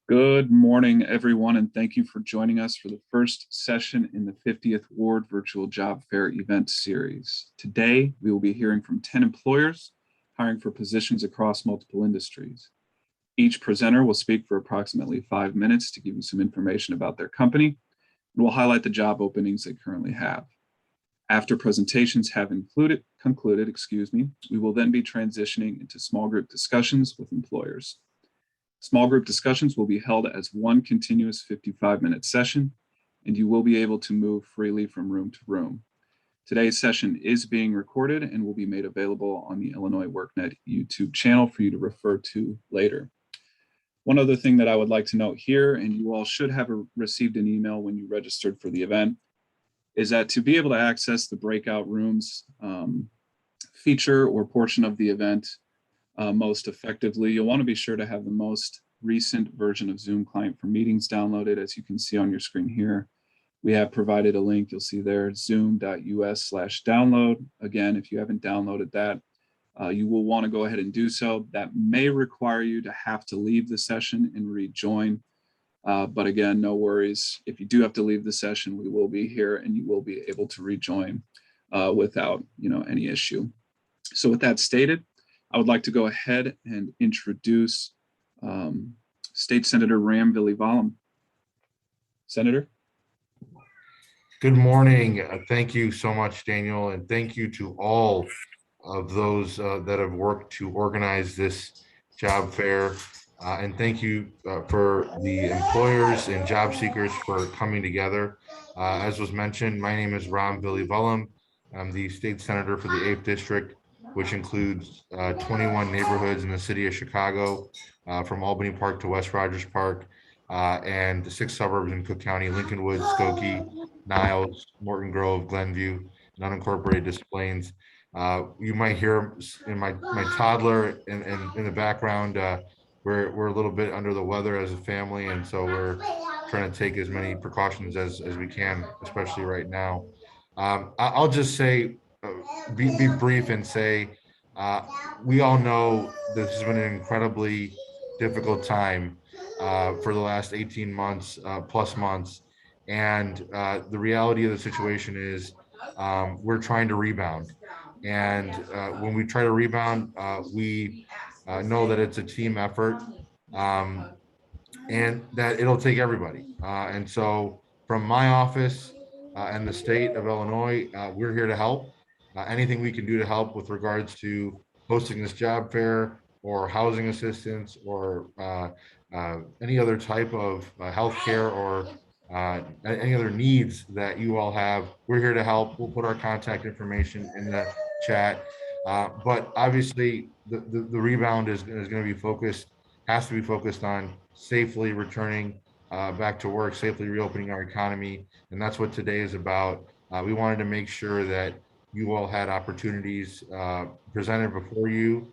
Good morning, everyone, and thank you for joining us for the first session in the 50th Ward Virtual Job Fair event series. Today, we will be hearing from 10 employers hiring for positions across multiple industries. Each presenter will speak for approximately 5 minutes to give you some information about their company, and will highlight the job openings they currently have. After presentations have concluded, we will then be transitioning into small group discussions with employers. Small group discussions will be held as one continuous 55-minute session, and you will be able to move freely from room to room. Today's session is being recorded and will be made available on the Illinois workNet YouTube channel for you to refer to later. One other thing that I would like to note here, and you all should have received an email when you registered for the event, is that to be able to access the Breakout Rooms feature or portion of the event most effectively, you'll want to be sure to have the most recent version of Zoom client for meetings downloaded. As you can see on your screen here, we have provided a link. You'll see there, zoom.us/download. Again, if you haven't downloaded that, you will want to go ahead and do so. That may require you to have to leave the session and rejoin. But again, no worries. If you do have to leave the session, we will be here and you will be able to rejoin without any issue. So with that stated, I would like to go ahead and introduce State Senator Ram Villivalam. Senator. Good morning. Thank you so much, Daniel, and thank you to all of those that have worked to organize this job fair. And thank you for the employers and job seekers for coming together. As was mentioned, my name is Ram Villivalam. I'm the state senator for the 8th District, which includes 21 neighborhoods in the city of Chicago, from Albany Park to West Rogers Park, and the 6 suburbs in Cook County: Lincolnwood, Skokie, Niles, Morton Grove, Glenview, and unincorporated Des Plaines. You might hear in my toddler in the background. We're a little bit under the weather as a family, and so we're trying to take as many precautions as we can, especially right now. I'll just say, be brief and say, we all know this has been an incredibly difficult time for the last 18 months, plus months. And the reality of the situation is we're trying to rebound. And when we try to rebound, we know that it's a team effort and that it'll take everybody. And so from my office and the state of Illinois, we're here to help. Anything we can do to help with regards to hosting this job fair or housing assistance or any other type of healthcare or any other needs that you all have, we're here to help. We'll put our contact information in the chat. But obviously, the rebound is going to be focused, has to be focused on safely returning back to work, safely reopening our economy. And that's what today is about. We wanted to make sure that you all had opportunities presented before you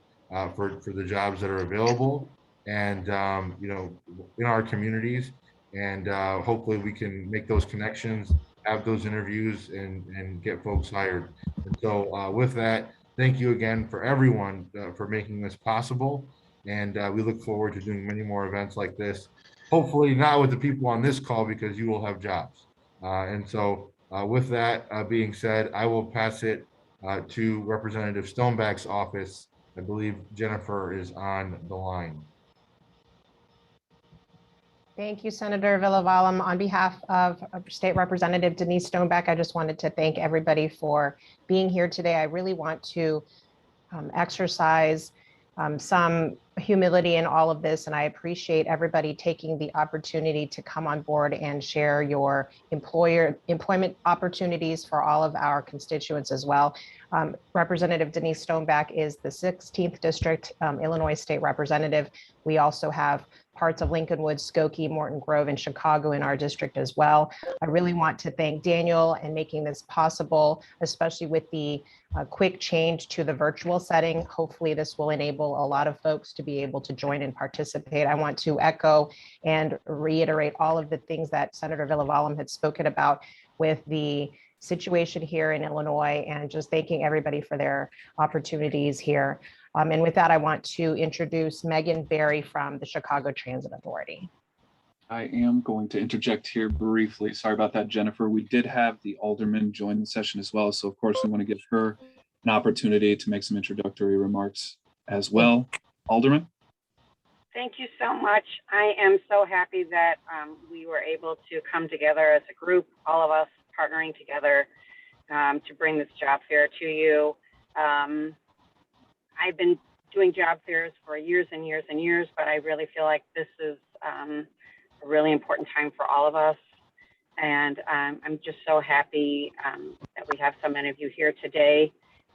for the jobs that are available and, in our communities. And hopefully we can make those connections, have those interviews, and get folks hired. And so with that, thank you again for everyone for making this possible. And we look forward to doing many more events like this. Hopefully not with the people on this call, because you will have jobs. And so with that being said, I will pass it to Representative Stoneback's office. I believe Jennifer is on the line. Thank you, Senator Villivalam. On behalf of State Representative Denyse Stoneback, I just wanted to thank everybody for being here today. I really want to exercise some humility in all of this, and I appreciate everybody taking the opportunity to come on board and share your employment opportunities for all of our constituents as well. Representative Denyse Stoneback is the 16th District Illinois State Representative. We also have parts of Lincolnwood, Skokie, Morton Grove, and Chicago in our district as well. I really want to thank Daniel in making this possible, especially with the quick change to the virtual setting. Hopefully this will enable a lot of folks to be able to join and participate. I want to echo and reiterate all of the things that Senator Villivalam had spoken about with the situation here in Illinois, and just thanking everybody for their opportunities here. And with that, I want to introduce Megan Berry from the Chicago Transit Authority. I am going to interject here briefly. Sorry about that, Jennifer. We did have the Alderman join the session as well. So of course we want to give her an opportunity to make some introductory remarks as well. Alderman? Thank you so much. I am so happy that we were able to come together as a group, all of us partnering together to bring this job fair to you. I've been doing job fairs for years and years and years, but I really feel like this is a really important time for all of us. And I'm just so happy that we have so many of you here today.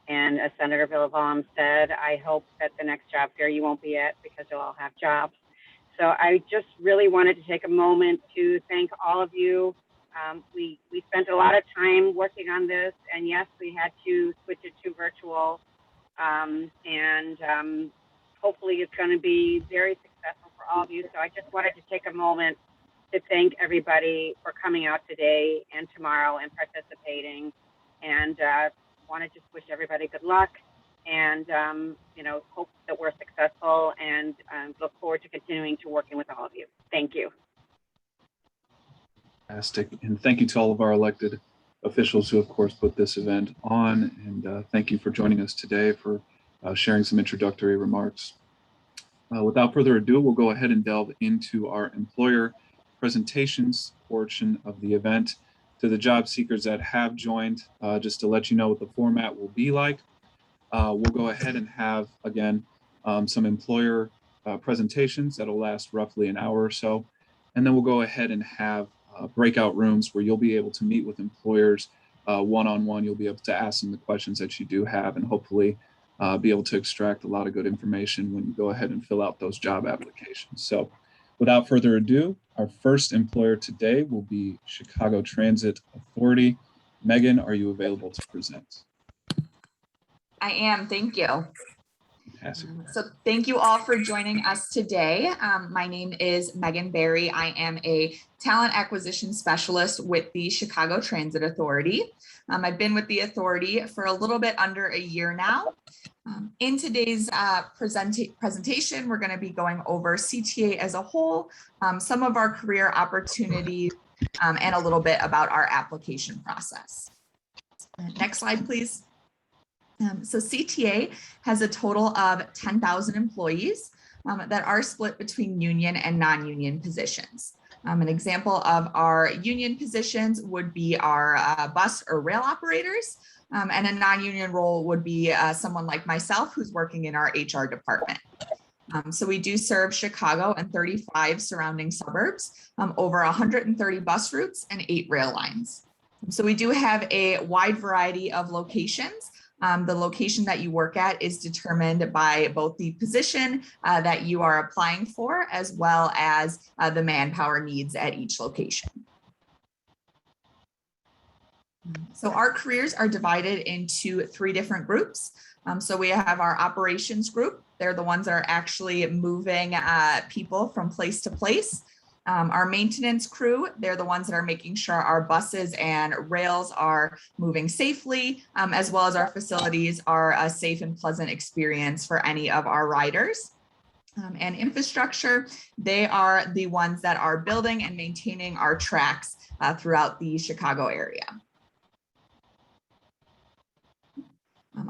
And as Senator Villivalam said, I hope that the next job fair you won't be at because you'll all have jobs. So I just really wanted to take a moment to thank all of you. We spent a lot of time working on this, and yes, we had to switch it to virtual. Hopefully it's going to be very successful for all of you. So I just wanted to take a moment to thank everybody for coming out today and tomorrow and participating, and want to just wish everybody good luck, and hope that we're successful, and look forward to continuing to working with all of you. Thank you. Fantastic. And thank you to all of our elected officials who of course put this event on, and thank you for joining us today for sharing some introductory remarks. Without further ado, we'll go ahead and delve into our employer presentations portion of the event. To the job seekers that have joined, just to let you know what the format will be like. We'll go ahead and have, again, some employer presentations that'll last roughly an hour or so. And then we'll go ahead and have breakout rooms where you'll be able to meet with employers one-on-one. You'll be able to ask them the questions that you do have, and hopefully be able to extract a lot of good information when you go ahead and fill out those job applications. So without further ado, our first employer today will be Chicago Transit Authority. Megan, are you available to present? I am, thank you. Fantastic. So thank you all for joining us today. My name is Megan Berry. I am a talent acquisition specialist with the Chicago Transit Authority. I've been with the authority for a little bit under a year now. In today's presentation, we're going to be going over CTA as a whole, some of our career opportunities, and a little bit about our application process. Next slide, please. So CTA has a total of 10,000 employees that are split between union and non-union positions. An example of our union positions would be our bus or rail operators, and a non-union role would be someone like myself who's working in our HR department. So we do serve Chicago and 35 surrounding suburbs, over 130 bus routes and 8 rail lines. So we do have a wide variety of locations. The location that you work at is determined by both the position that you are applying for, as well as the manpower needs at each location. So our careers are divided into 3 different groups. So we have our operations group. They're the ones that are actually moving people from place to place. Our maintenance crew, they're the ones that are making sure our buses and rails are moving safely, as well as our facilities are a safe and pleasant experience for any of our riders. And infrastructure, they are the ones that are building and maintaining our tracks throughout the Chicago area.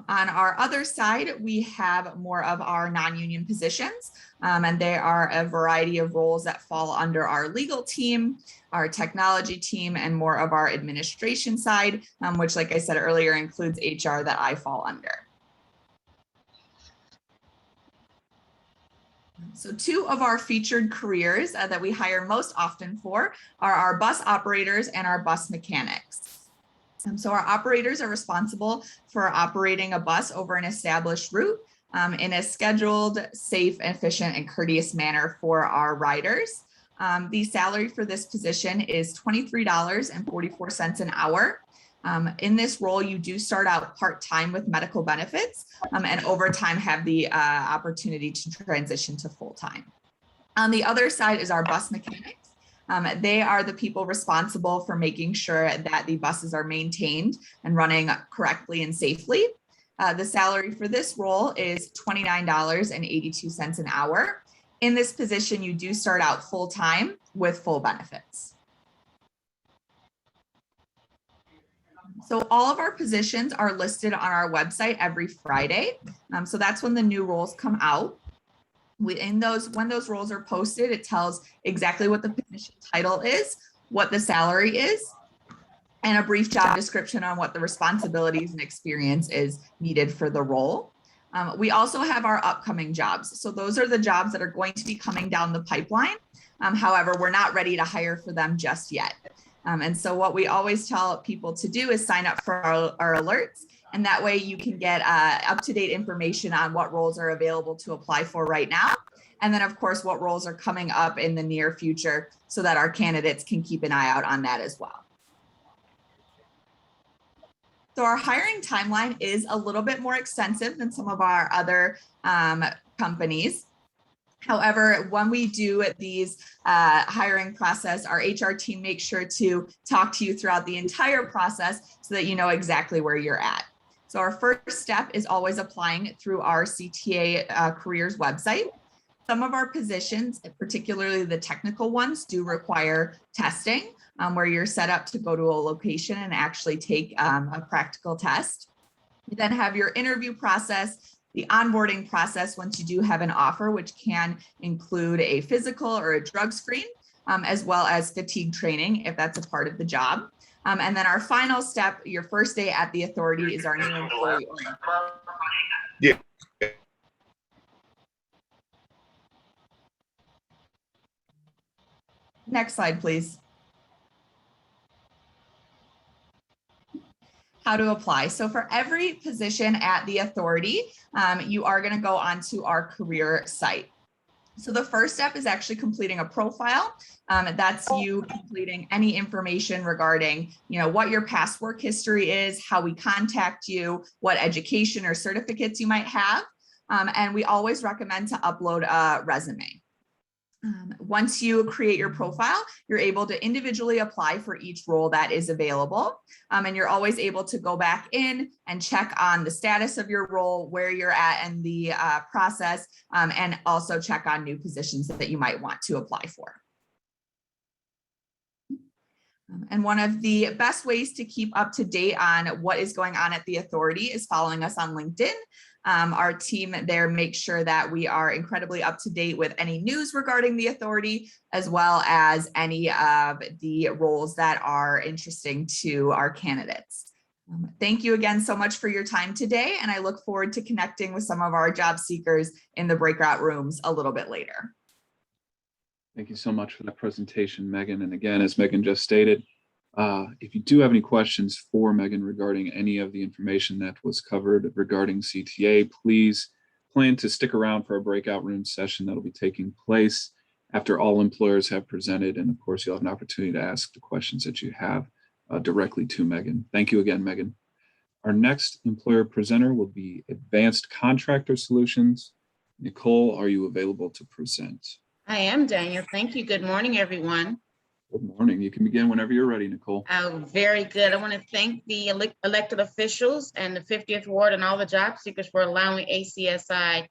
On our other side, we have more of our non-union positions, and they are a variety of roles that fall under our legal team, our technology team, and more of our administration side, which, like I said earlier, includes HR that I fall under. So 2 of our featured careers that we hire most often for are our bus operators and our bus mechanics. So our operators are responsible for operating a bus over an established route in a scheduled, safe, efficient, and courteous manner for our riders. The salary for this position is $23.44 an hour. In this role, you do start out part-time with medical benefits, and over time have the opportunity to transition to full-time. On the other side is our bus mechanics. They are the people responsible for making sure that the buses are maintained and running correctly and safely. The salary for this role is $29.82 an hour. In this position, you do start out full-time with full benefits. So all of our positions are listed on our website every Friday. So that's when the new roles come out. When those roles are posted, it tells exactly what the position title is, what the salary is, and a brief job description on what the responsibilities and experience is needed for the role. We also have our upcoming jobs. So those are the jobs that are going to be coming down the pipeline. However, we're not ready to hire for them just yet. And so what we always tell people to do is sign up for our alerts. And that way you can get up-to-date information on what roles are available to apply for right now. And then of course, what roles are coming up in the near future so that our candidates can keep an eye out on that as well. So our hiring timeline is a little bit more extensive than some of our other companies. However, when we do these hiring process, our HR team makes sure to talk to you throughout the entire process so that you know exactly where you're at. So our first step is always applying through our CTA careers website. Some of our positions, particularly the technical ones, do require testing where you're set up to go to a location and actually take a practical test. You then have your interview process, the onboarding process once you do have an offer, which can include a physical or a drug screen, as well as fatigue training if that's a part of the job. And then our final step, your first day at the authority, is our new employee orientation. Yeah. Next slide, please. How to apply. So for every position at the authority, you are going to go onto our career site. So the first step is actually completing a profile. That's you completing any information regarding, what your past work history is, how we contact you, what education or certificates you might have. And we always recommend to upload a resume. Once you create your profile, you're able to individually apply for each role that is available. And you're always able to go back in and check on the status of your role, where you're at in the process, and also check on new positions that you might want to apply for. And one of the best ways to keep up to date on what is going on at the authority is following us on LinkedIn. Our team there makes sure that we are incredibly up to date with any news regarding the authority, as well as any of the roles that are interesting to our candidates. Thank you again so much for your time today, and I look forward to connecting with some of our job seekers in the breakout rooms a little bit later. Thank you so much for that presentation, Megan. And again, as Megan just stated, if you do have any questions for Megan regarding any of the information that was covered regarding CTA, please plan to stick around for a breakout room session that will be taking place after all employers have presented. And of course, you'll have an opportunity to ask the questions that you have directly to Megan. Thank you again, Megan. Our next employer presenter will be Advanced Contractor Solutions. Nicole, are you available to present? I am, Daniel. Thank you. Good morning, everyone. Good morning. You can begin whenever you're ready, Nicole. Very good. I want to thank the elected officials and the 50th Ward and all the job seekers for allowing ACSI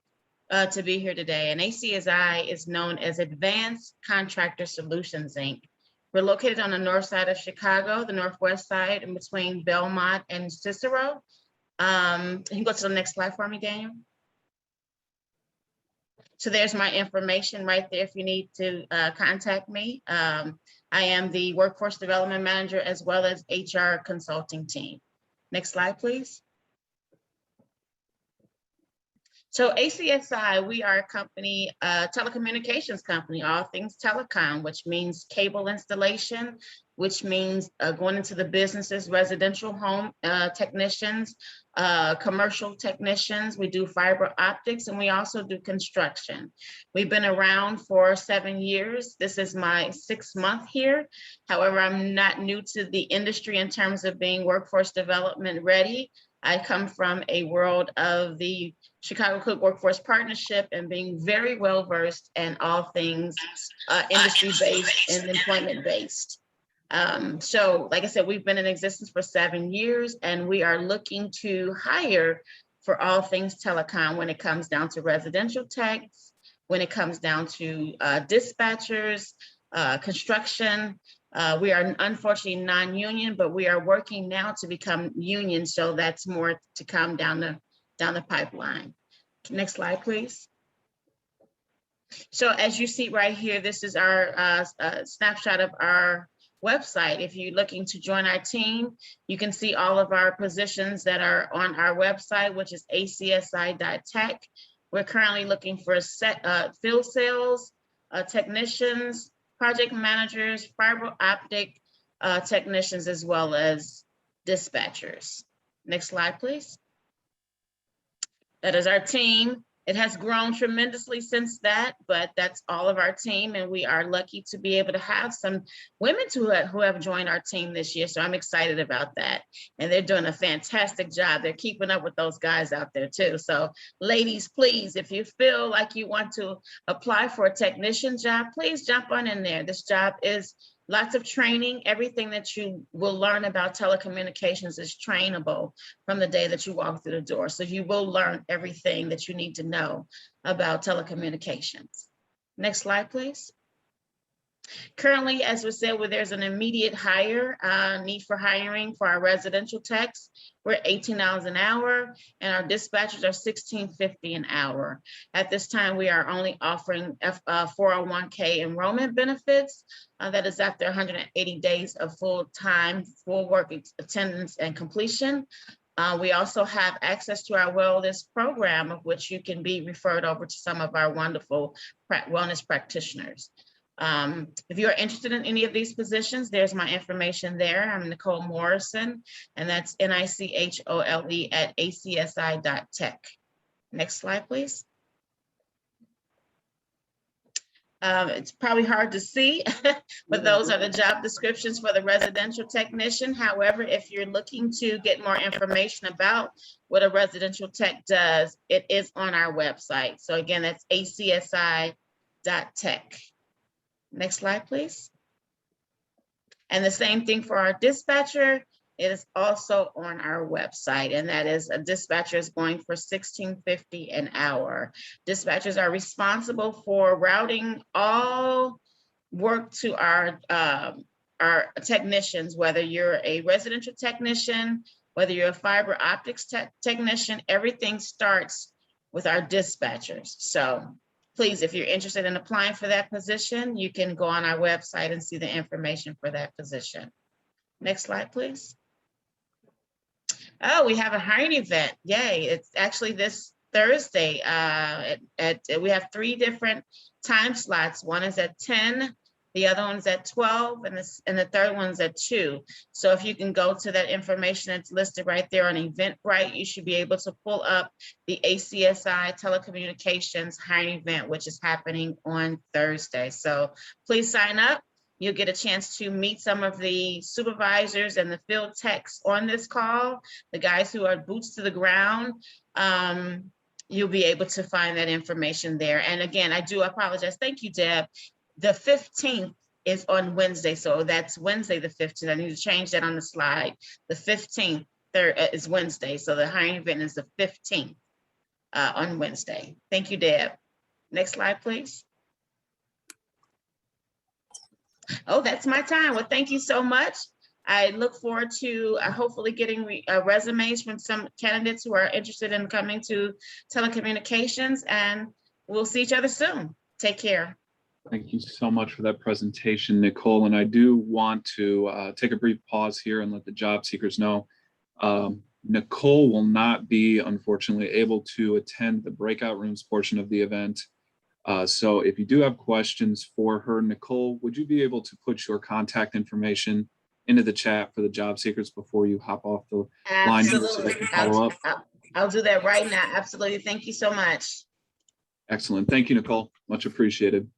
to be here today. And ACSI is known as Advanced Contractor Solutions, Inc. We're located on the north side of Chicago, the northwest side, in between Belmont and Cicero. You can go to the next slide for me, Daniel. So there's my information right there if you need to contact me. I am the Workforce Development Manager as well as HR consulting team. Next slide, please. So ACSI, we are a company, telecommunications company, all things telecom, which means cable installation, which means going into the businesses, residential home technicians, commercial technicians. We do fiber optics, and we also do construction. We've been around for 7 years. This is my 6th month here. However, I'm not new to the industry in terms of being workforce development ready. I come from a world of the Chicago Cook Workforce Partnership and being very well versed in all things industry-based and employment-based. So like I said, we've been in existence for 7 years, and we are looking to hire for all things telecom when it comes down to residential techs, when it comes down to dispatchers, construction. We are unfortunately non-union, but we are working now to become union. So that's more to come down the pipeline. Next slide, please. So as you see right here, this is our snapshot of our website. If you're looking to join our team, you can see all of our positions that are on our website, which is acsi.tech. We're currently looking for field sales, technicians, project managers, fiber optic technicians, as well as dispatchers. Next slide, please. That is our team. It has grown tremendously since that, but that's all of our team. And we are lucky to be able to have some women who have joined our team this year. So I'm excited about that. And they're doing a fantastic job. They're keeping up with those guys out there too. So ladies, please, if you feel like you want to apply for a technician job, please jump on in there. This job is lots of training. Everything that you will learn about telecommunications is trainable from the day that you walk through the door. So you will learn everything that you need to know about telecommunications. Next slide, please. Currently, as we said, where there's an immediate need for hiring for our residential techs. We're $18 an hour and our dispatchers are $16.50 an hour. At this time, we are only offering 401k enrollment benefits. That is after 180 days of full work attendance and completion. We also have access to our wellness program, of which you can be referred over to some of our wonderful wellness practitioners. If you are interested in any of these positions, there's my information there. I'm Nicole Morrison, and that's NICHOLE at acsi.tech. Next slide, please. It's probably hard to see, but those are the job descriptions for the residential technician. However, if you're looking to get more information about what a residential tech does, it is on our website. So again, that's acsi.tech. Next slide, please. And the same thing for our dispatcher. It is also on our website, and that is a dispatcher is going for $16.50 an hour. Dispatchers are responsible for routing all work to our technicians, whether you're a residential technician, whether you're a fiber optics technician, everything starts with our dispatchers. So please, if you're interested in applying for that position, you can go on our website and see the information for that position. Next slide, please. Oh, we have a hiring event. Yay. It's actually this Thursday. We have 3 different time slots. One is at 10, the other one's at 12, and the third one's at 2. So if you can go to that information that's listed right there on Eventbrite, you should be able to pull up the ACSI Telecommunications hiring event, which is happening on Thursday. So please sign up. You'll get a chance to meet some of the supervisors and the field techs on this call, the guys who are boots to the ground. You'll be able to find that information there. And again, I do apologize. Thank you, Deb. The 15th is on Wednesday. So that's Wednesday, the 15th. I need to change that on the slide. The 15th is Wednesday. So the hiring event is the 15th on Wednesday. Thank you, Deb. Next slide, please. Oh, that's my time. Well, thank you so much. I look forward to hopefully getting resumes from some candidates who are interested in coming to telecommunications, and we'll see each other soon. Take care. Thank you so much for that presentation, Nicole. And I do want to take a brief pause here and let the job seekers know Nicole will not be, unfortunately, able to attend the breakout rooms portion of the event. So if you do have questions for her, Nicole, would you be able to put your contact information into the chat for the job seekers before you hop off the line here so they can follow up? I'll do that right now. Absolutely. Thank you so much. Excellent. Thank you, Nicole. Much appreciated.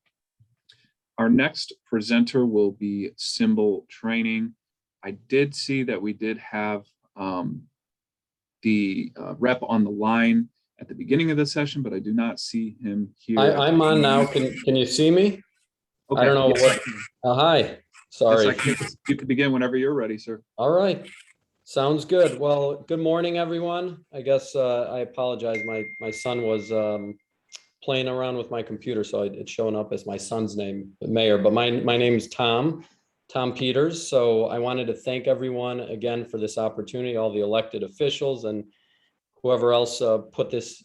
Our next presenter will be Symbol Training. I did see that we did have the rep on the line at the beginning of the session, but I do not see him here. I'm on now. Can you see me? Okay. I don't know what. Hi. Sorry. Yes, you can begin whenever you're ready, sir. All right. Sounds good. Well, good morning, everyone. I guess I apologize. My son was playing around with my computer, so it's showing up as my son's name, Mayor, but my name is Tom Peters. So I wanted to thank everyone again for this opportunity, all the elected officials and whoever else put this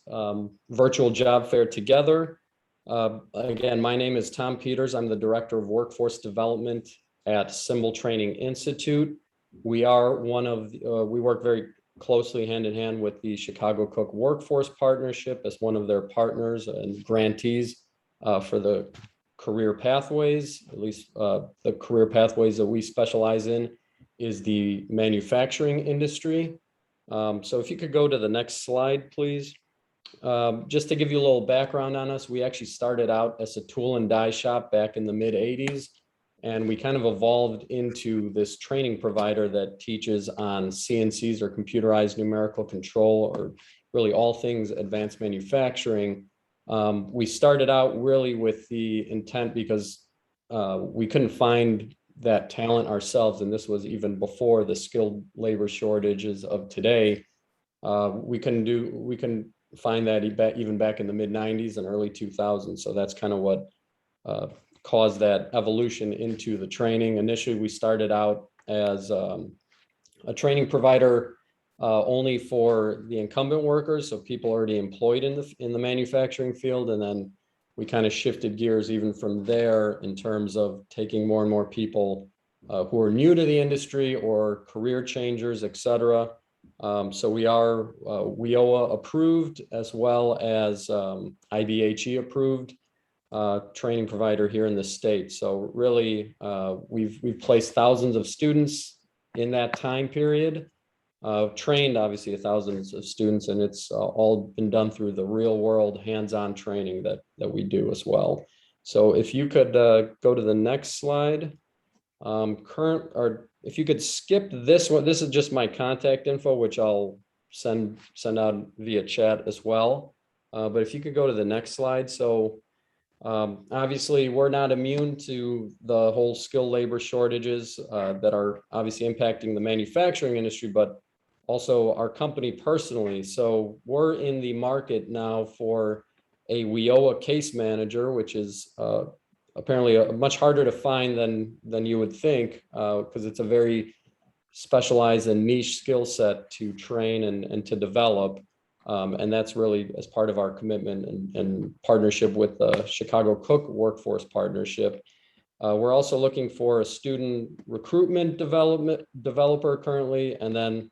virtual job fair together. Again, my name is Tom Peters. I'm the Director of Workforce Development at Symbol Training Institute. We are we work very closely hand in hand with the Chicago Cook Workforce Partnership as one of their partners and grantees for the career pathways. At least the career pathways that we specialize in is the manufacturing industry. So if you could go to the next slide, please. Just to give you a little background on us, we actually started out as a tool and die shop back in the mid 80s. And we kind of evolved into this training provider that teaches on CNCs or computerized numerical control, or really all things advanced manufacturing. We started out really with the intent because we couldn't find that talent ourselves. And this was even before the skilled labor shortages of today. We couldn't find that even back in the mid 90s and early 2000s. So that's kind of what caused that evolution into the training. Initially, we started out as a training provider only for the incumbent workers, so people already employed in the manufacturing field, and then we kind of shifted gears even from there in terms of taking more and more people who are new to the industry or career changers, et cetera. So we are WIOA approved as well as IBHE approved training provider here in the state. So really, we've placed thousands of students in that time period, trained obviously thousands of students, and it's all been done through the real world hands-on training that we do as well. So if you could go to the next slide, if you could skip this one, this is just my contact info, which I'll send out via chat as well. But if you could go to the next slide. So obviously, we're not immune to the whole skilled labor shortages that are obviously impacting the manufacturing industry, but also our company personally. So we're in the market now for a WIOA case manager, which is apparently much harder to find than you would think, because it's a very specialized and niche skill set to train and to develop. And that's really as part of our commitment and partnership with the Chicago Cook Workforce Partnership. We're also looking for a student recruitment developer currently, and then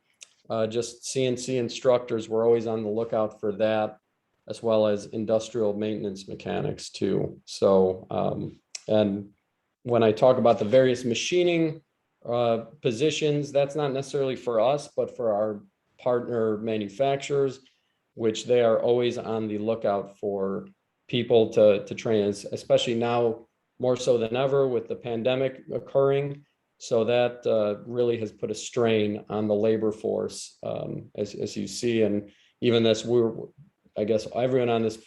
just CNC instructors. We're always on the lookout for that, as well as industrial maintenance mechanics too. So, and when I talk about the various machining positions, that's not necessarily for us, but for our partner manufacturers, which they are always on the lookout for people to train, especially now more so than ever with the pandemic occurring. So that really has put a strain on the labor force, as you see. And even this, I guess everyone on this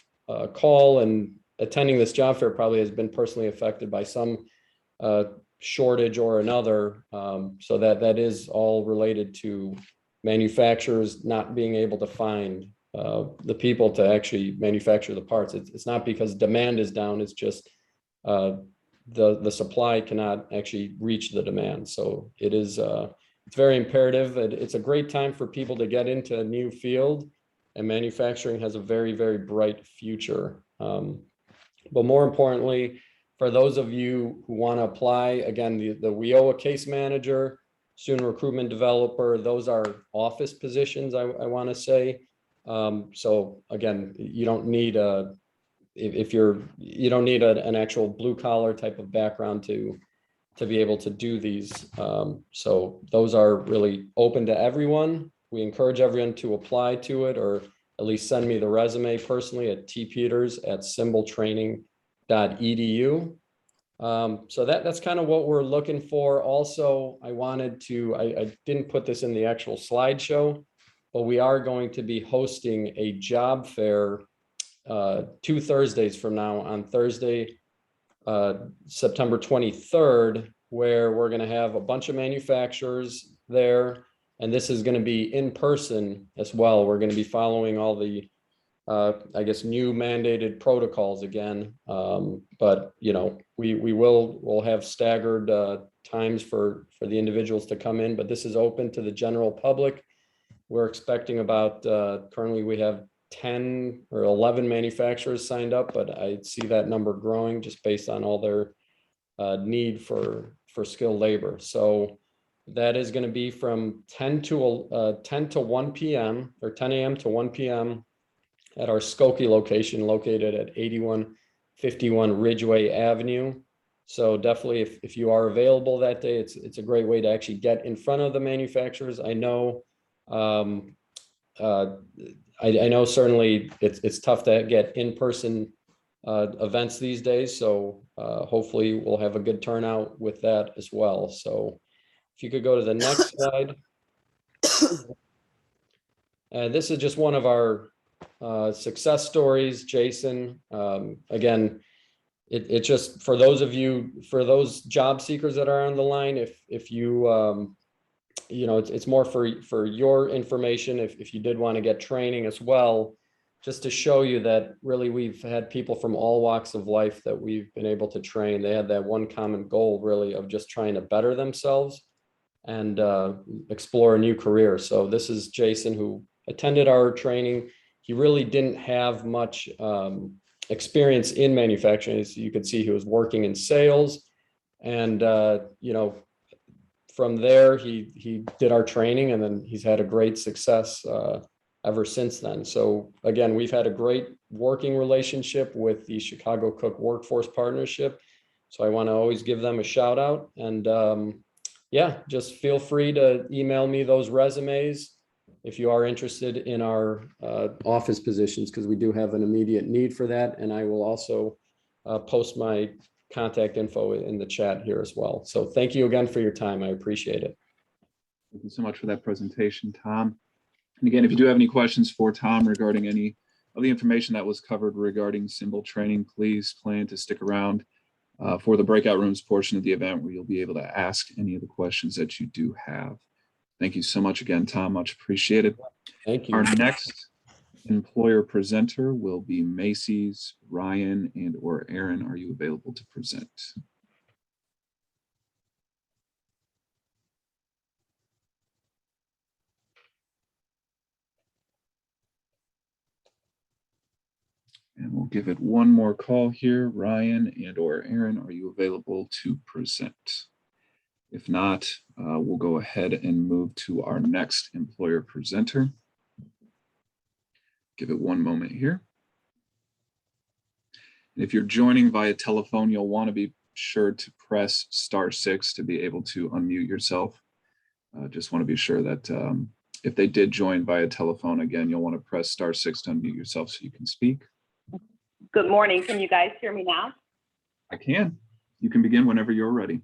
call and attending this job fair probably has been personally affected by some shortage or another. So that is all related to manufacturers not being able to find the people to actually manufacture the parts. It's not because demand is down, it's just the supply cannot actually reach the demand. So it is it's very imperative. It's a great time for people to get into a new field, and manufacturing has a very, very bright future. But more importantly, for those of you who want to apply, again, the WIOA case manager, student recruitment developer, those are office positions, I want to say. So again, you don't need you don't need an actual blue collar type of background to be able to do these. So those are really open to everyone. We encourage everyone to apply to it, or at least send me the resume personally at tpeters@symboltraining.edu. So that's kind of what we're looking for. Also, I didn't put this in the actual slideshow, but we are going to be hosting a job fair 2 Thursdays from now, on Thursday, September 23rd, where we're going to have a bunch of manufacturers there. And this is going to be in person as well. We're going to be following all the I guess, new mandated protocols again. But, you know, we'll have staggered times for the individuals to come in, but this is open to the general public. We're expecting about, currently we have 10 or 11 manufacturers signed up, but I see that number growing just based on all their need for skilled labor. So that is going to be from 10 to 1 p.m. or 10 a.m. to 1 p.m. at our Skokie location located at 8151 Ridgeway Avenue. So definitely if you are available that day, it's a great way to actually get in front of the manufacturers. I know I know certainly it's tough to get in-person events these days. So hopefully we'll have a good turnout with that as well. So if you could go to the next slide. And this is just one of our success stories, Jason. Again, it just, for those of you, for those job seekers that are on the line, if you, you know, it's more for your information, if you did want to get training as well, just to show you that really we've had people from all walks of life that we've been able to train. They had that one common goal really of just trying to better themselves and explore a new career. So this is Jason, who attended our training. He really didn't have much experience in manufacturing. As you could see, he was working in sales, and you know, from there he did our training, and then he's had a great success ever since then. So again, we've had a great working relationship with the Chicago Cook Workforce Partnership. So I want to always give them a shout out, and yeah, just feel free to email me those resumes if you are interested in our office positions, because we do have an immediate need for that. And I will also post my contact info in the chat here as well. So thank you again for your time. I appreciate it. Thank you so much for that presentation, Tom. And again, if you do have any questions for Tom regarding any of the information that was covered regarding symbol training, please plan to stick around for the breakout rooms portion of the event, where you'll be able to ask any of the questions that you do have. Thank you so much again, Tom. Much appreciated. Thank you. Our next employer presenter will be Macy's. Ryan and or Aaron, are you available to present? And we'll give it one more call here. Ryan and or Aaron, are you available to present? If not, we'll go ahead and move to our next employer presenter. Give it one moment here. And if you're joining via telephone, you'll want to be sure to press *6 to be able to unmute yourself. Just want to be sure that if they did join via telephone, again, you'll want to press *6 to unmute yourself so you can speak. Good morning. Can you guys hear me now? I can. You can begin whenever you're ready.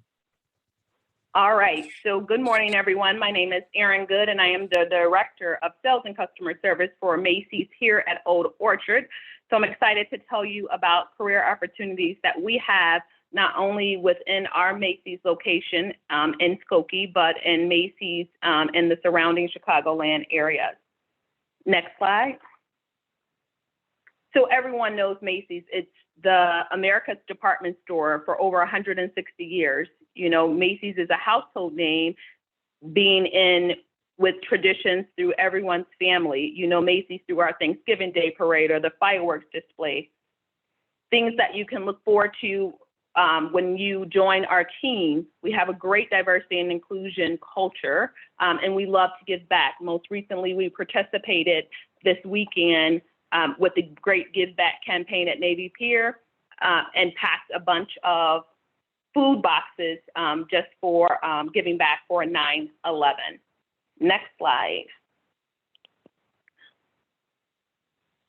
All right. So good morning, everyone. My name is Erin Good, and I am the Director of Sales and Customer Service for Macy's here at Old Orchard. So I'm excited to tell you about career opportunities that we have not only within our Macy's location in Skokie, but in Macy's in the surrounding Chicagoland areas. Next slide. So everyone knows Macy's. It's the America's department store for over 160 years. You know, Macy's is a household name, being in with traditions through everyone's family. You know Macy's through our Thanksgiving Day parade or the fireworks display. Things that you can look forward to when you join our team. We have a great diversity and inclusion culture, and we love to give back. Most recently, we participated this weekend with the Great Give Back campaign at Navy Pier and packed a bunch of food boxes just for giving back for 9/11. Next slide.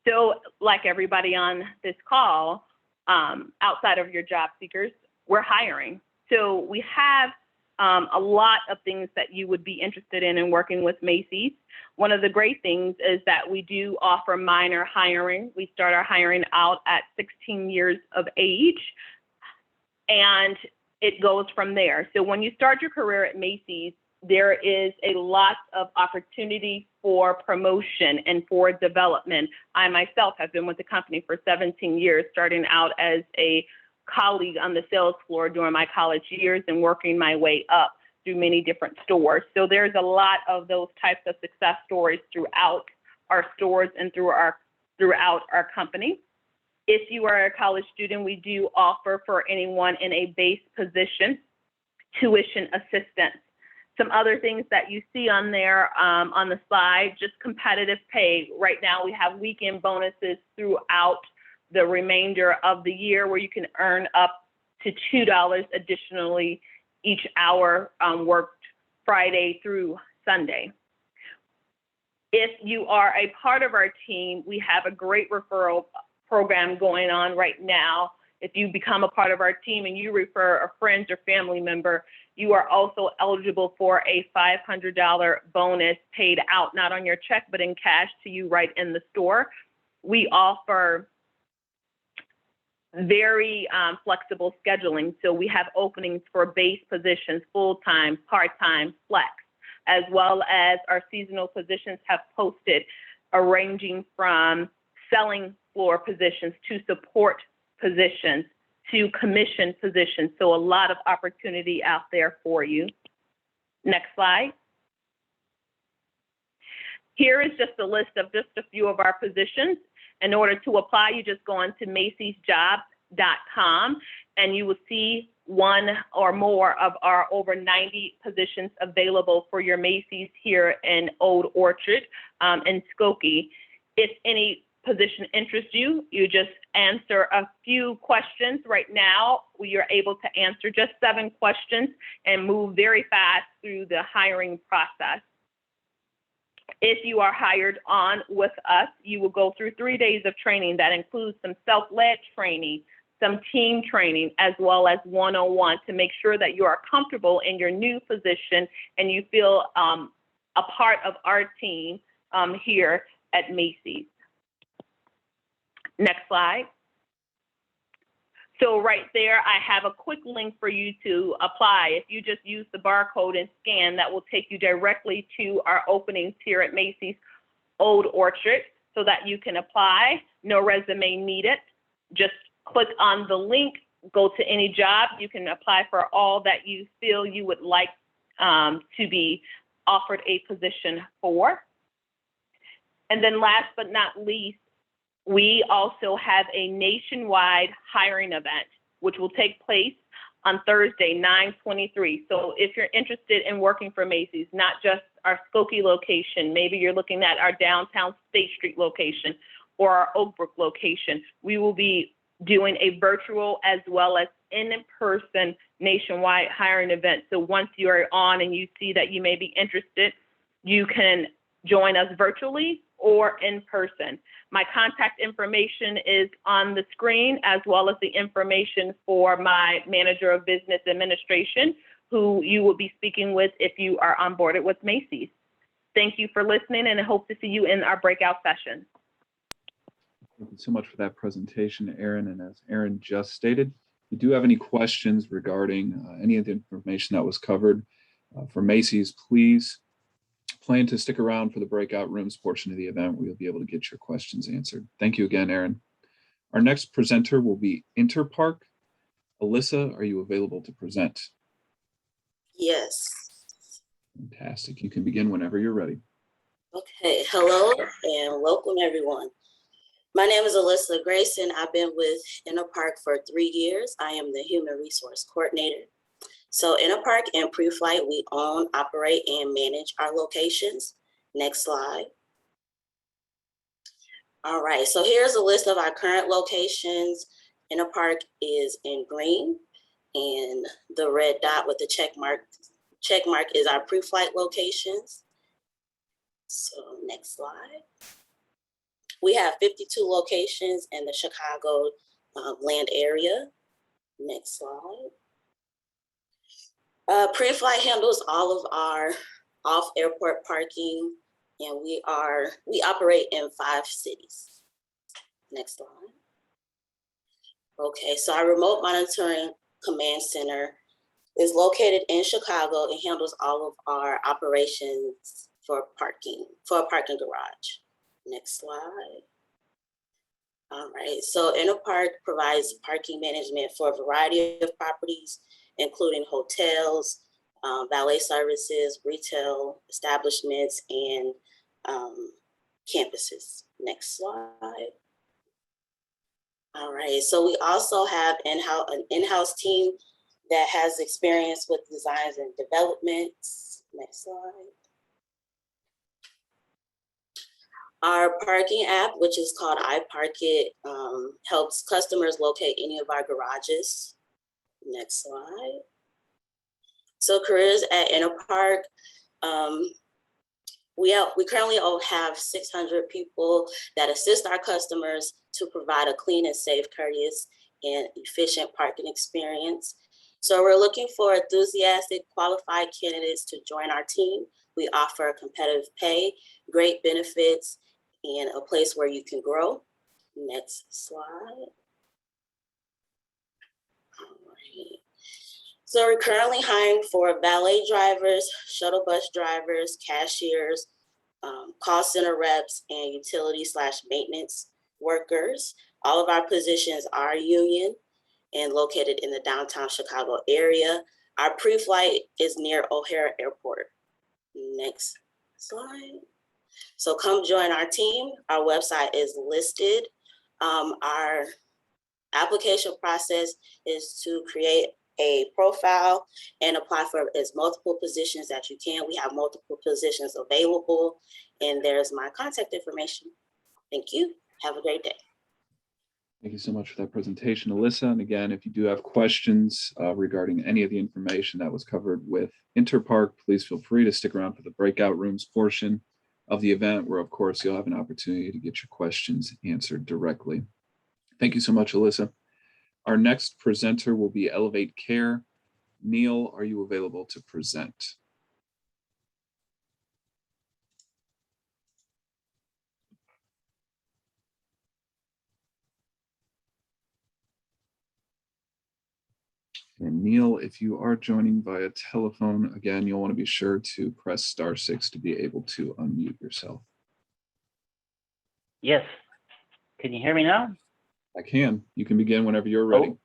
So like everybody on this call, outside of your job seekers, we're hiring. So we have a lot of things that you would be interested in working with Macy's. One of the great things is that we do offer minor hiring. We start our hiring out at 16 years of age, and it goes from there. So when you start your career at Macy's, there is a lot of opportunity for promotion and for development. I myself have been with the company for 17 years, starting out as a colleague on the sales floor during my college years and working my way up through many different stores. So there's a lot of those types of success stories throughout our stores and throughout our company. If you are a college student, we do offer for anyone in a base position tuition assistance. Some other things that you see on there on the slide, just competitive pay. Right now we have weekend bonuses throughout the remainder of the year where you can earn up to $2 additionally each hour worked Friday through Sunday. If you are a part of our team, we have a great referral program going on right now. If you become a part of our team and you refer a friend or family member, you are also eligible for a $500 bonus paid out, not on your check, but in cash to you right in the store. We offer very flexible scheduling. So we have openings for base positions, full-time, part-time, flex, as well as our seasonal positions have posted, ranging from selling floor positions to support positions to commission positions. So a lot of opportunity out there for you. Next slide. Here is just a list of just a few of our positions. In order to apply, you just go onto macysjobs.com and you will see one or more of our over 90 positions available for your Macy's here in Old Orchard and Skokie. If any position interests you, you just answer a few questions. Right now, we are able to answer just 7 questions and move very fast through the hiring process. If you are hired on with us, you will go through 3 days of training that includes some self-led training, some team training, as well as one-on-one to make sure that you are comfortable in your new position and you feel a part of our team here at Macy's. Next slide. So right there, I have a quick link for you to apply. If you just use the barcode and scan, that will take you directly to our openings here at Macy's Old Orchard so that you can apply. No resume needed. Just click on the link, go to any job. You can apply for all that you feel you would like to be offered a position for. And then last but not least, we also have a nationwide hiring event, which will take place on Thursday, 9/23. So if you're interested in working for Macy's, not just our Skokie location, maybe you're looking at our downtown State Street location or our Oak Brook location, we will be doing a virtual as well as in-person nationwide hiring event. So once you are on and you see that you may be interested, you can join us virtually or in person. My contact information is on the screen, as well as the information for my manager of business administration, who you will be speaking with if you are onboarded with Macy's. Thank you for listening, and I hope to see you in our breakout session. Thank you so much for that presentation, Erin. And as Erin just stated, if you do have any questions regarding any of the information that was covered for Macy's, please plan to stick around for the breakout rooms portion of the event where you'll be able to get your questions answered. Thank you again, Erin. Our next presenter will be Interpark. Alyssa, are you available to present? Yes. Fantastic. You can begin whenever you're ready. Okay. Hello and welcome, everyone. My name is Alyssa Grayson. I've been with Interpark for 3 years. I am the Human Resource Coordinator. So Interpark and Preflight, we own, operate, and manage our locations. Next slide. All right, so here's a list of our current locations. Interpark is in green, and the red dot with the check mark is our Preflight locations. So next slide. We have 52 locations in the Chicago land area. Next slide. Preflight handles all of our off-airport parking, and we operate in 5 cities. Next slide. Okay, so our remote monitoring command center is located in Chicago and handles all of our operations for a parking garage. Next slide. All right, so InterPark provides parking management for a variety of properties, including hotels, valet services, retail establishments, and campuses. Next slide. All right, so we also have an in-house team that has experience with designs and developments. Next slide. Our parking app, which is called iParkit, helps customers locate any of our garages. Next slide. So careers at InterPark, we currently have 600 people that assist our customers to provide a clean and safe, courteous, and efficient parking experience. So we're looking for enthusiastic, qualified candidates to join our team. We offer competitive pay, great benefits, and a place where you can grow. Next slide. All right. So we're currently hiring for valet drivers, shuttle bus drivers, cashiers, call center reps, and utility/maintenance workers. All of our positions are union and located in the downtown Chicago area. Our pre-flight is near O'Hare Airport. Next slide. So come join our team. Our website is listed. Our application process is to create a profile and apply for as multiple positions that you can. We have multiple positions available, and there's my contact information. Thank you. Have a great day. Thank you so much for that presentation, Alyssa. And again, if you do have questions regarding any of the information that was covered with InterPark, please feel free to stick around for the breakout rooms portion of the event, where of course you'll have an opportunity to get your questions answered directly. Thank you so much, Alyssa. Our next presenter will be Elevate Care. Neil, are you available to present? And Neil, if you are joining via telephone, again, you'll want to be sure to press *6 to be able to unmute yourself. Yes. Can you hear me now? I can. You can begin whenever you're ready.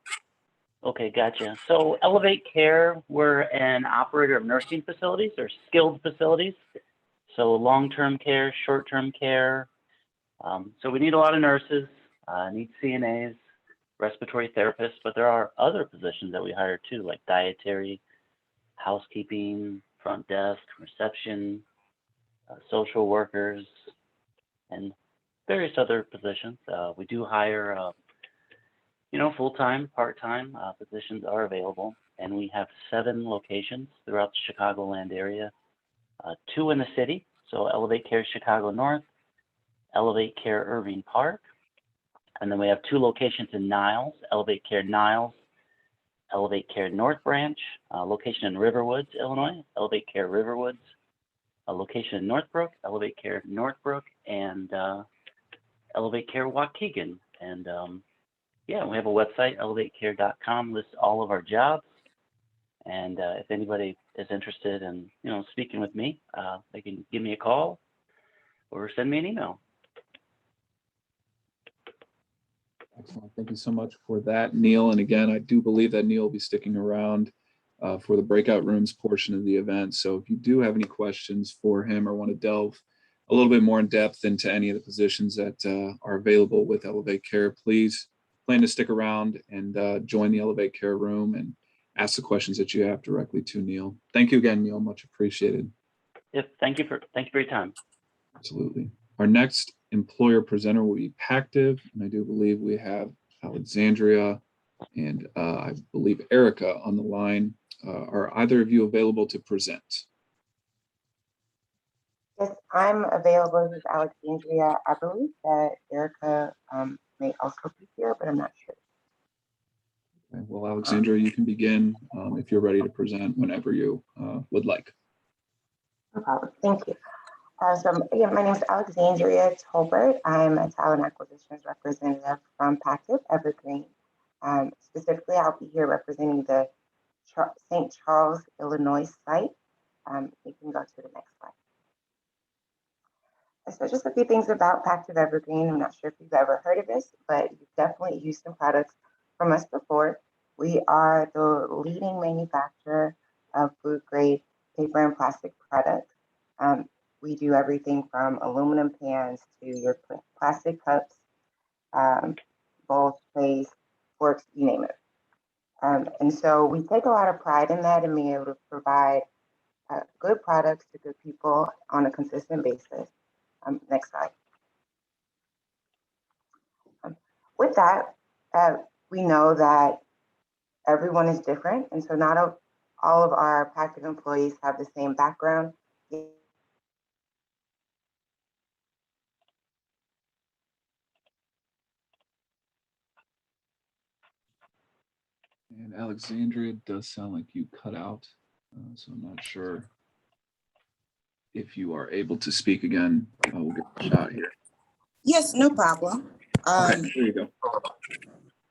Oh, okay, gotcha. So Elevate Care, we're an operator of nursing facilities or skilled facilities. So long-term care, short-term care. So we need a lot of nurses, need CNAs, respiratory therapists, but there are other positions that we hire too, like dietary, housekeeping, front desk, reception, social workers, and various other positions. We do hire, full-time, part-time positions are available, and we have 7 locations throughout the Chicagoland area, 2 in the city. So Elevate Care Chicago North, Elevate Care Irvine Park, and then we have 2 locations in Niles, Elevate Care Niles, Elevate Care North Branch, location in Riverwoods, Illinois, Elevate Care Riverwoods, a location in Northbrook, Elevate Care Northbrook, and Elevate Care Waukegan. And yeah, we have a website, elevatecare.com, lists all of our jobs. And if anybody is interested in, speaking with me, they can give me a call or send me an email. Excellent. Thank you so much for that, Neil. And again, I do believe that Neil will be sticking around for the breakout rooms portion of the event. So if you do have any questions for him or want to delve a little bit more in depth into any of the positions that are available with Elevate Care, please plan to stick around and join the Elevate Care room and ask the questions that you have directly to Neil. Thank you again, Neil. Much appreciated. Yep. Thank you for your time. Absolutely. Our next employer presenter will be Pactiv, and I do believe we have Alexandria and I believe Erica on the line. Are either of you available to present? Yes, I'm available with Alexandria. I believe that Erica may also be here, but I'm not sure. Okay, well, Alexandria, you can begin if you're ready to present whenever you would like. No problem. Thank you. So again, my name is Alexandria Tolbert. I'm a talent acquisitions representative from Pactiv Evergreen. Specifically, I'll be here representing the St. Charles, Illinois site. You can go to the next slide. So just a few things about Pactiv Evergreen. I'm not sure if you've ever heard of this, but you've definitely used some products from us before. We are the leading manufacturer of food grade paper and plastic products. We do everything from aluminum pans to your plastic cups, bowls, trays, forks, you name it. And so we take a lot of pride in that and being able to provide good products to good people on a consistent basis. Next slide. With that, we know that everyone is different, and so not all of our Pactiv employees have the same background. And Alexandria, it does sound like you cut out, so I'm not sure if you are able to speak again. We'll get a shot here. Yes, no problem. Okay, there you go.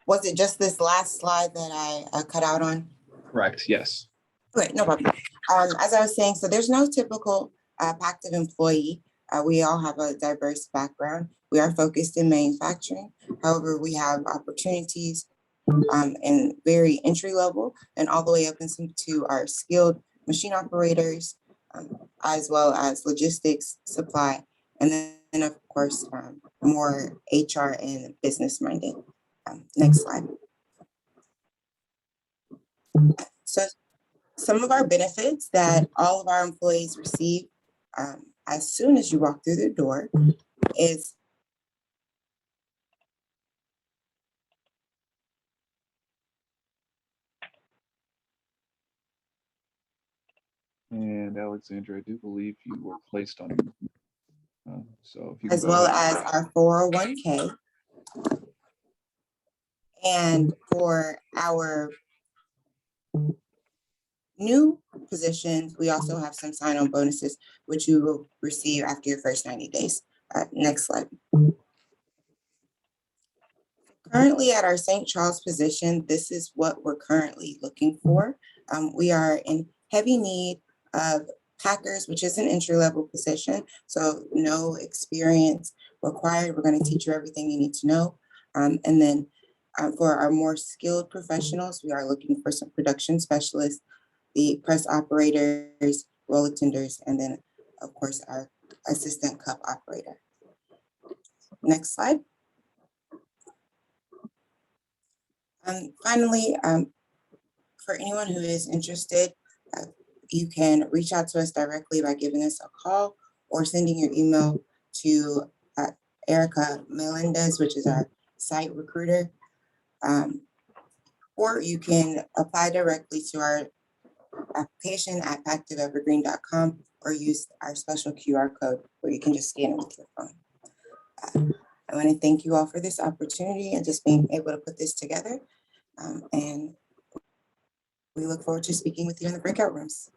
Was it just this last slide that I cut out on? Correct, yes. Great, no problem. As I was saying, so there's no typical Pactiv employee. We all have a diverse background. We are focused in manufacturing. However, we have opportunities in very entry level and all the way up into our skilled machine operators, as well as logistics, supply, and then of course, more HR and business minded. Next slide. So some of our benefits that all of our employees receive as soon as you walk through the door is And Alexandra, I do believe you were placed on. So if you as well as our 401k. And for our new positions, we also have some sign-on bonuses, which you will receive after your first 90 days. Next slide. Currently at our St. Charles position, this is what we're currently looking for. We are in heavy need of packers, which is an entry-level position, so no experience required. We're going to teach you everything you need to know. And then for our more skilled professionals, we are looking for some production specialists, the press operators, roll attenders, and then, of course, our assistant cup operator. Next slide. Finally, for anyone who is interested, you can reach out to us directly by giving us a call or sending your email to Erica Melendez, which is our site recruiter. Or you can apply directly to our application at pactivevergreen.com or use our special QR code where you can just scan it with your phone. I want to thank you all for this opportunity and just being able to put this together. And we look forward to speaking with you in the breakout rooms.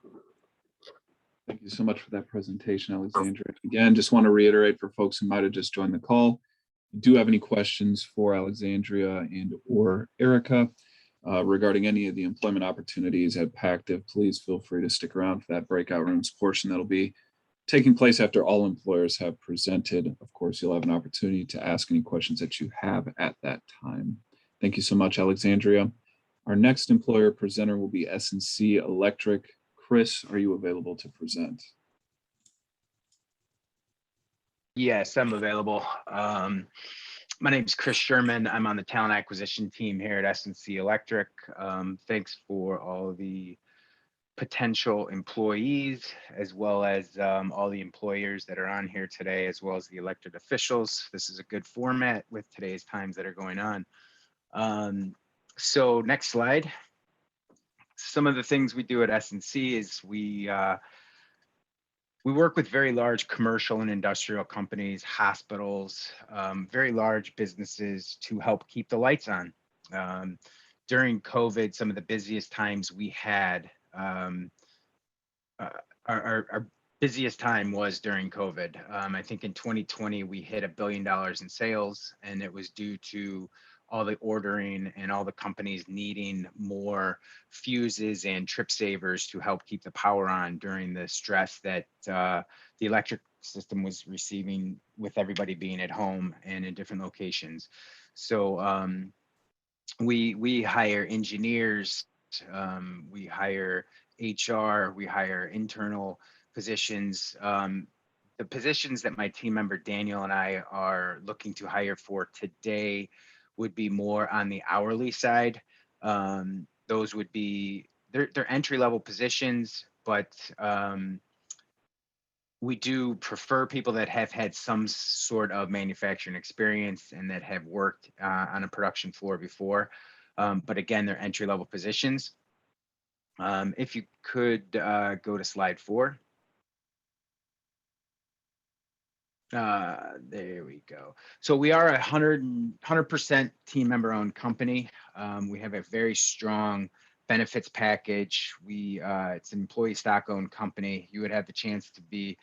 Thank you so much for that presentation, Alexandra. Again, just want to reiterate for folks who might have just joined the call, if you do have any questions for Alexandria and or Erica regarding any of the employment opportunities at Pactiv, please feel free to stick around for that breakout rooms portion that'll be taking place after all employers have presented. Of course, you'll have an opportunity to ask any questions that you have at that time. Thank you so much, Alexandria. Our next employer presenter will be S&C Electric. Chris, are you available to present? Yes, I'm available. My name is Chris Sherman. I'm on the talent acquisition team here at S&C Electric. Thanks for all the potential employees, as well as all the employers that are on here today, as well as the elected officials. This is a good format with today's times that are going on. So next slide. Some of the things we do at S&C is we work with very large commercial and industrial companies, hospitals, very large businesses to help keep the lights on. During COVID, some of the busiest times we had, our busiest time was during COVID. I think in 2020, we hit $1 billion in sales, and it was due to all the ordering and all the companies needing more fuses and trip savers to help keep the power on during the stress that the electric system was receiving with everybody being at home and in different locations. So we hire engineers, we hire HR, we hire internal positions. The positions that my team member Daniel and I are looking to hire for today would be more on the hourly side. Those would be, they're entry level positions, but we do prefer people that have had some sort of manufacturing experience and that have worked on a production floor before. But again, they're entry level positions. If you could go to slide 4. There we go. So we are a 100% team member owned company. We have a very strong benefits package. It's an employee stock owned company. You would have the chance to be,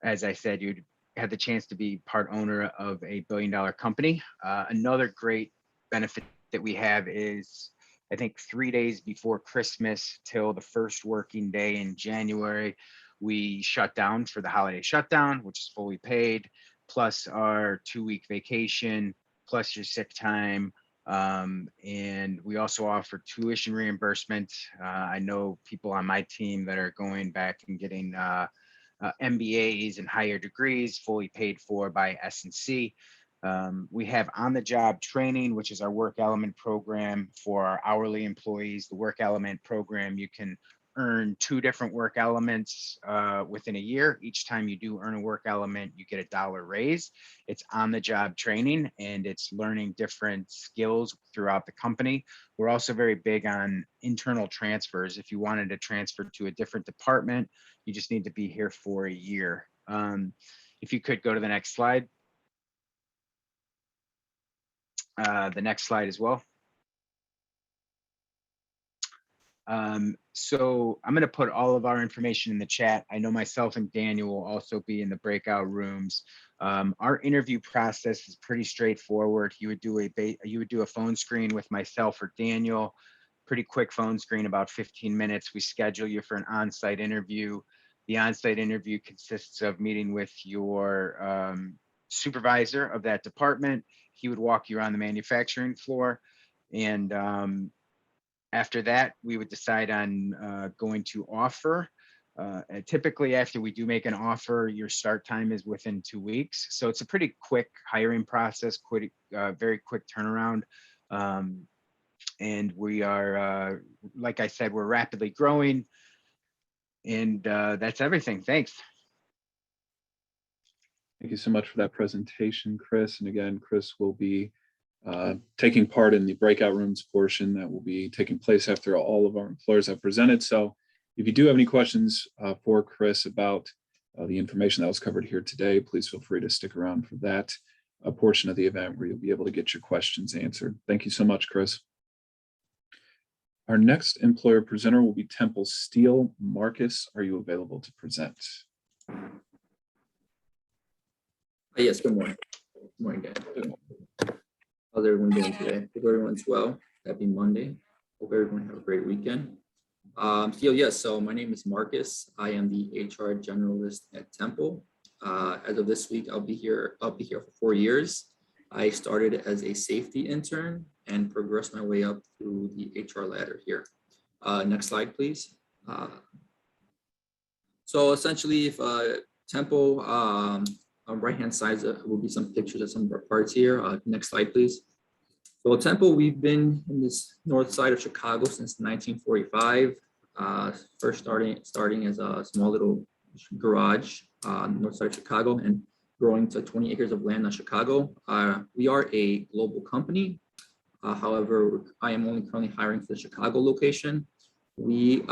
as I said, you'd have the chance to be part owner of $1 billion company. Another great benefit that we have is, I think 3 days before Christmas till the first working day in January, we shut down for the holiday shutdown, which is fully paid, plus our 2-week vacation, plus your sick time. And we also offer tuition reimbursement. I know people on my team that are going back and getting MBAs and higher degrees fully paid for by S&C. We have on-the-job training, which is our work element program for our hourly employees. The work element program, you can earn 2 different work elements within a year. Each time you do earn a work element, you get a $1 raise. It's on-the-job training and it's learning different skills throughout the company. We're also very big on internal transfers. If you wanted to transfer to a different department, you just need to be here for a year. If you could go to the next slide. The next slide as well. So I'm going to put all of our information in the chat. I know myself and Daniel will also be in the breakout rooms. Our interview process is pretty straightforward. You would do a phone screen with myself or Daniel, pretty quick phone screen, about 15 minutes. We schedule you for an on-site interview. The on-site interview consists of meeting with your supervisor of that department. He would walk you around the manufacturing floor, and after that, we would decide on going to offer. Typically, after we do make an offer, your start time is within 2 weeks. So it's a pretty quick hiring process, very quick turnaround. And we are, like I said, we're rapidly growing. And that's everything. Thanks. Thank you so much for that presentation, Chris. And again, Chris will be taking part in the breakout rooms portion that will be taking place after all of our employers have presented. So if you do have any questions for Chris about the information that was covered here today, please feel free to stick around for that portion of the event where you'll be able to get your questions answered. Thank you so much, Chris. Our next employer presenter will be Tempel Steel. Marcus, are you available to present? Yes, good morning. Good morning, guys. How's everyone doing today? Hope everyone's well. Happy Monday. Hope everyone have a great weekend. So my name is Marcus. I am the HR generalist at Tempel. As of this week, I'll be here for 4 years. I started as a safety intern and progressed my way up through the HR ladder here. Next slide, please. So essentially, if Tempel, on right-hand side will be some pictures of some of our parts here. Next slide, please. So Tempel, we've been in this north side of Chicago since 1945. First starting as a small little garage on the north side of Chicago and growing to 20 acres of land in Chicago. We are a global company. However, I am only currently hiring for the Chicago location. We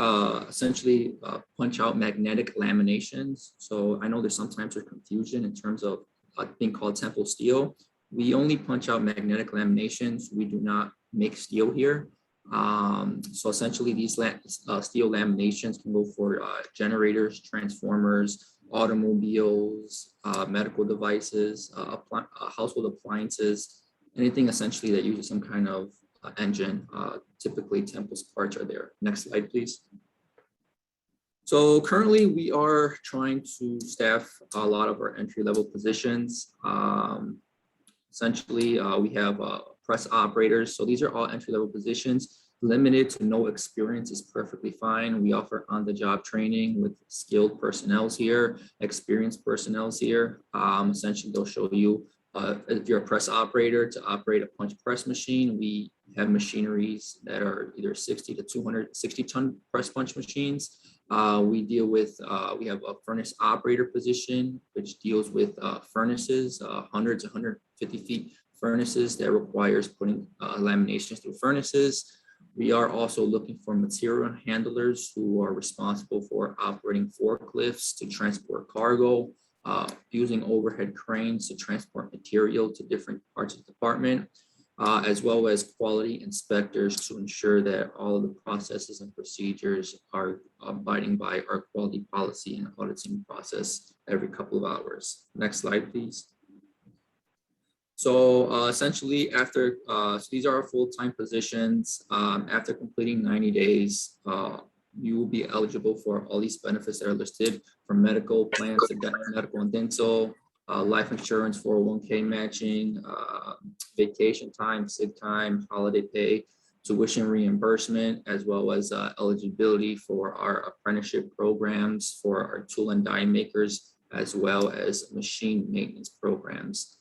essentially punch out magnetic laminations. So I know there's sometimes confusion in terms of a thing called Tempel Steel. We only punch out magnetic laminations. We do not make steel here. So essentially these steel laminations can go for generators, transformers, automobiles, medical devices, household appliances, anything essentially that uses some kind of engine. Typically Tempel's parts are there. Next slide, please. So currently we are trying to staff a lot of our entry-level positions. Essentially, we have press operators. So these are all entry-level positions. Limited to no experience is perfectly fine. We offer on-the-job training with skilled personnel here, experienced personnel here. Essentially, they'll show you if you're a press operator to operate a punch press machine. We have machineries that are either 60 to 260 ton press punch machines. We deal with, we have a furnace operator position, which deals with furnaces, hundreds, 150 feet furnaces that requires putting laminations through furnaces. We are also looking for material handlers who are responsible for operating forklifts to transport cargo, using overhead cranes to transport material to different parts of the department, as well as quality inspectors to ensure that all of the processes and procedures are abiding by our quality policy and auditing process every couple of hours. Next slide, please. So essentially after, so these are our full-time positions. After completing 90 days, you will be eligible for all these benefits that are listed, from medical plans to medical and dental, life insurance, 401k matching, vacation time, sick time, holiday pay, tuition reimbursement, as well as eligibility for our apprenticeship programs for our tool and die makers, as well as machine maintenance programs.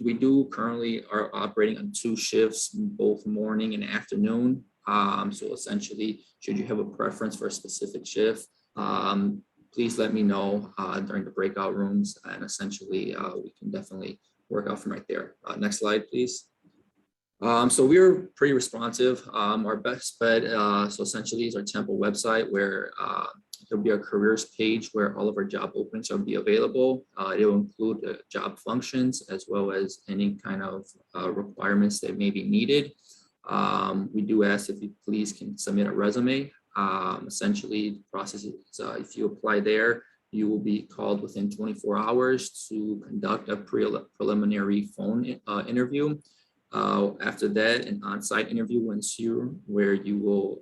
We do currently are operating on 2 shifts, both morning and afternoon. So essentially, should you have a preference for a specific shift, please let me know during the breakout rooms, and essentially we can definitely work out from right there. Next slide, please. So we're pretty responsive. Our best bet, so essentially is our Tempel website, where there'll be a careers page where all of our job openings will be available. It will include job functions as well as any kind of requirements that may be needed. We do ask if you please can submit a resume. Essentially, the process is if you apply there, you will be called within 24 hours to conduct a preliminary phone interview. After that, an on-site interview will ensue, where you will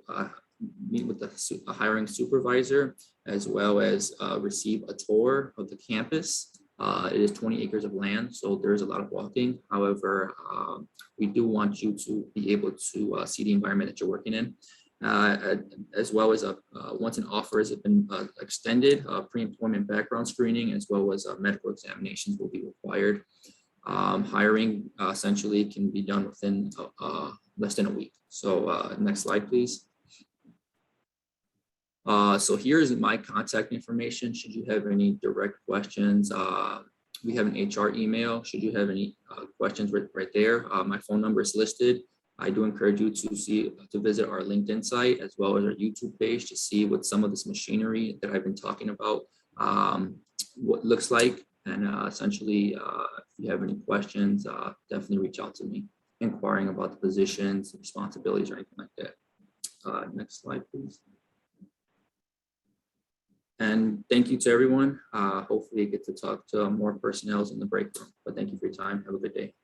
meet with a hiring supervisor, as well as receive a tour of the campus. It is 20 acres of land, so there's a lot of walking. However, we do want you to be able to see the environment that you're working in, as well as once an offer has been extended, pre-employment background screening, as well as medical examinations will be required. Hiring essentially can be done within less than a week. So next slide, please. So here's my contact information. Should you have any direct questions, we have an HR email. Should you have any questions right there, my phone number is listed. I do encourage you to visit our LinkedIn site as well as our YouTube page to see what some of this machinery that I've been talking about, what looks like. And essentially, if you have any questions, definitely reach out to me, inquiring about the positions, responsibilities, or anything like that. Next slide, please. And thank you to everyone. Hopefully you get to talk to more personnel in the break room. But thank you for your time. Have a good day.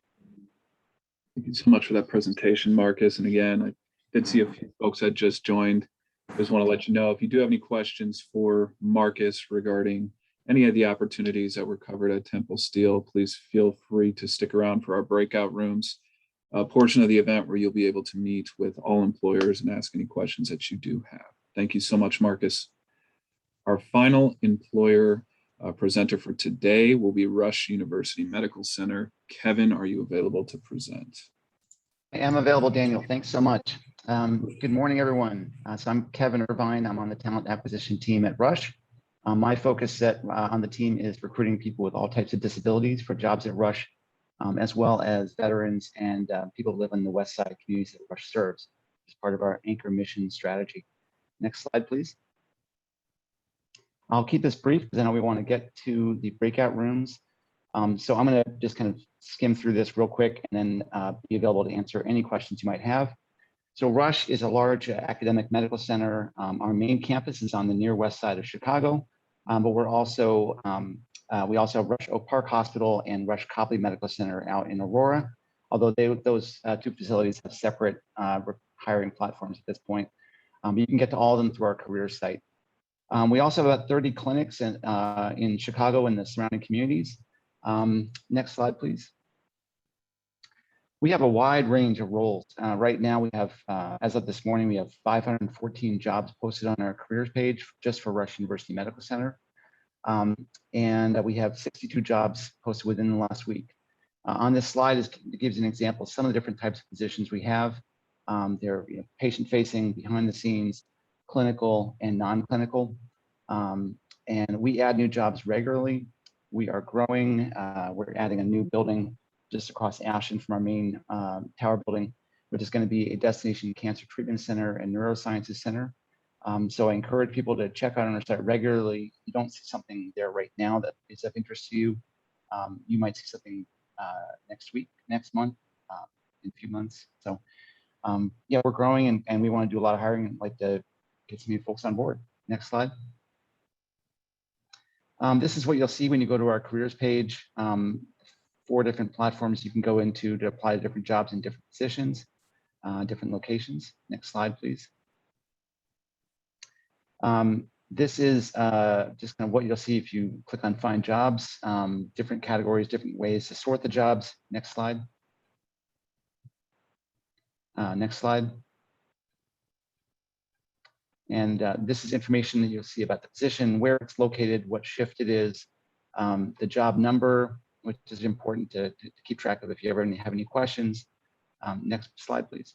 Thank you so much for that presentation, Marcus. And again, I did see a few folks that just joined. I just want to let you know, if you do have any questions for Marcus regarding any of the opportunities that were covered at Tempel Steel, please feel free to stick around for our breakout rooms, a portion of the event where you'll be able to meet with all employers and ask any questions that you do have. Thank you so much, Marcus. Our final employer presenter for today will be Rush University Medical Center. Kevin, are you available to present? I am available, Daniel. Thanks so much. Good morning, everyone. So I'm Kevin Irvine. I'm on the talent acquisition team at Rush. My focus on the team is recruiting people with all types of disabilities for jobs at Rush, as well as veterans and people who live in the West Side communities that Rush serves as part of our anchor mission strategy. Next slide, please. I'll keep this brief because I know we want to get to the breakout rooms. So I'm going to just kind of skim through this real quick and then be available to answer any questions you might have. So Rush is a large academic medical center. Our main campus is on the near west side of Chicago, but we also have Rush Oak Park Hospital and Rush Copley Medical Center out in Aurora. although those two facilities have separate hiring platforms at this point. You can get to all of them through our career site. We also have about 30 clinics in Chicago and the surrounding communities. Next slide, please. We have a wide range of roles. Right now we have, as of this morning, we have 514 jobs posted on our careers page just for Rush University Medical Center. And we have 62 jobs posted within the last week. On this slide, it gives an example of some of the different types of positions we have. They're patient-facing, behind the scenes, clinical, and non-clinical. And we add new jobs regularly. We are growing. We're adding a new building just across Ashton from our main tower building, which is going to be a destination cancer treatment center and neurosciences center. So I encourage people to check out on our site regularly. If you don't see something there right now that is of interest to you, you might see something next week, next month, in a few months. So yeah, we're growing and we want to do a lot of hiring and like to get some new folks on board. Next slide. This is what you'll see when you go to our careers page. 4 different platforms you can go into to apply to different jobs in different positions, different locations. Next slide, please. This is just kind of what you'll see if you click on find jobs, different categories, different ways to sort the jobs. Next slide. Next slide. And this is information that you'll see about the position, where it's located, what shift it is, the job number, which is important to keep track of if you ever have any questions. Next slide, please.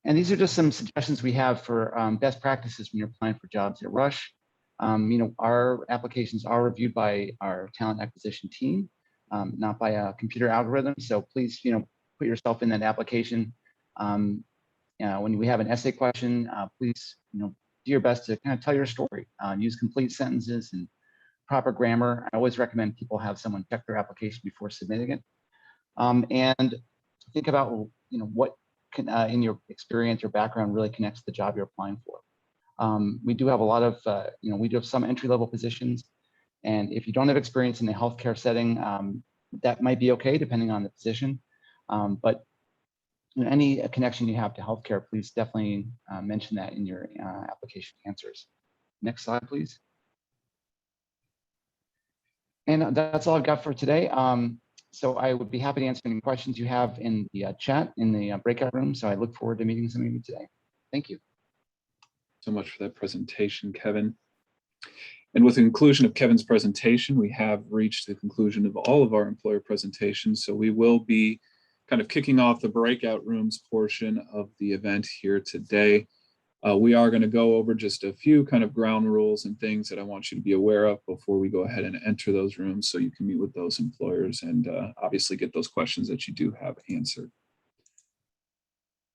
And these are just some suggestions we have for best practices when you're applying for jobs at Rush. Our applications are reviewed by our talent acquisition team, not by a computer algorithm. So please, put yourself in that application. When we have an essay question, please, do your best to kind of tell your story. Use complete sentences and proper grammar. I always recommend people have someone check their application before submitting it. And think about, what can, in your experience or background really connects to the job you're applying for. We do have a lot of, we do have some entry-level positions. And if you don't have experience in the healthcare setting, that might be okay, depending on the position. But any connection you have to healthcare, please definitely mention that in your application answers. Next slide, please. And that's all I've got for today. So I would be happy to answer any questions you have in the chat in the breakout room. So I look forward to meeting some of you today. Thank you so much for that presentation, Kevin. And with the conclusion of Kevin's presentation, we have reached the conclusion of all of our employer presentations. So we will be kind of kicking off the breakout rooms portion of the event here today. We are going to go over just a few kind of ground rules and things that I want you to be aware of before we go ahead and enter those rooms so you can meet with those employers and obviously get those questions that you do have answered.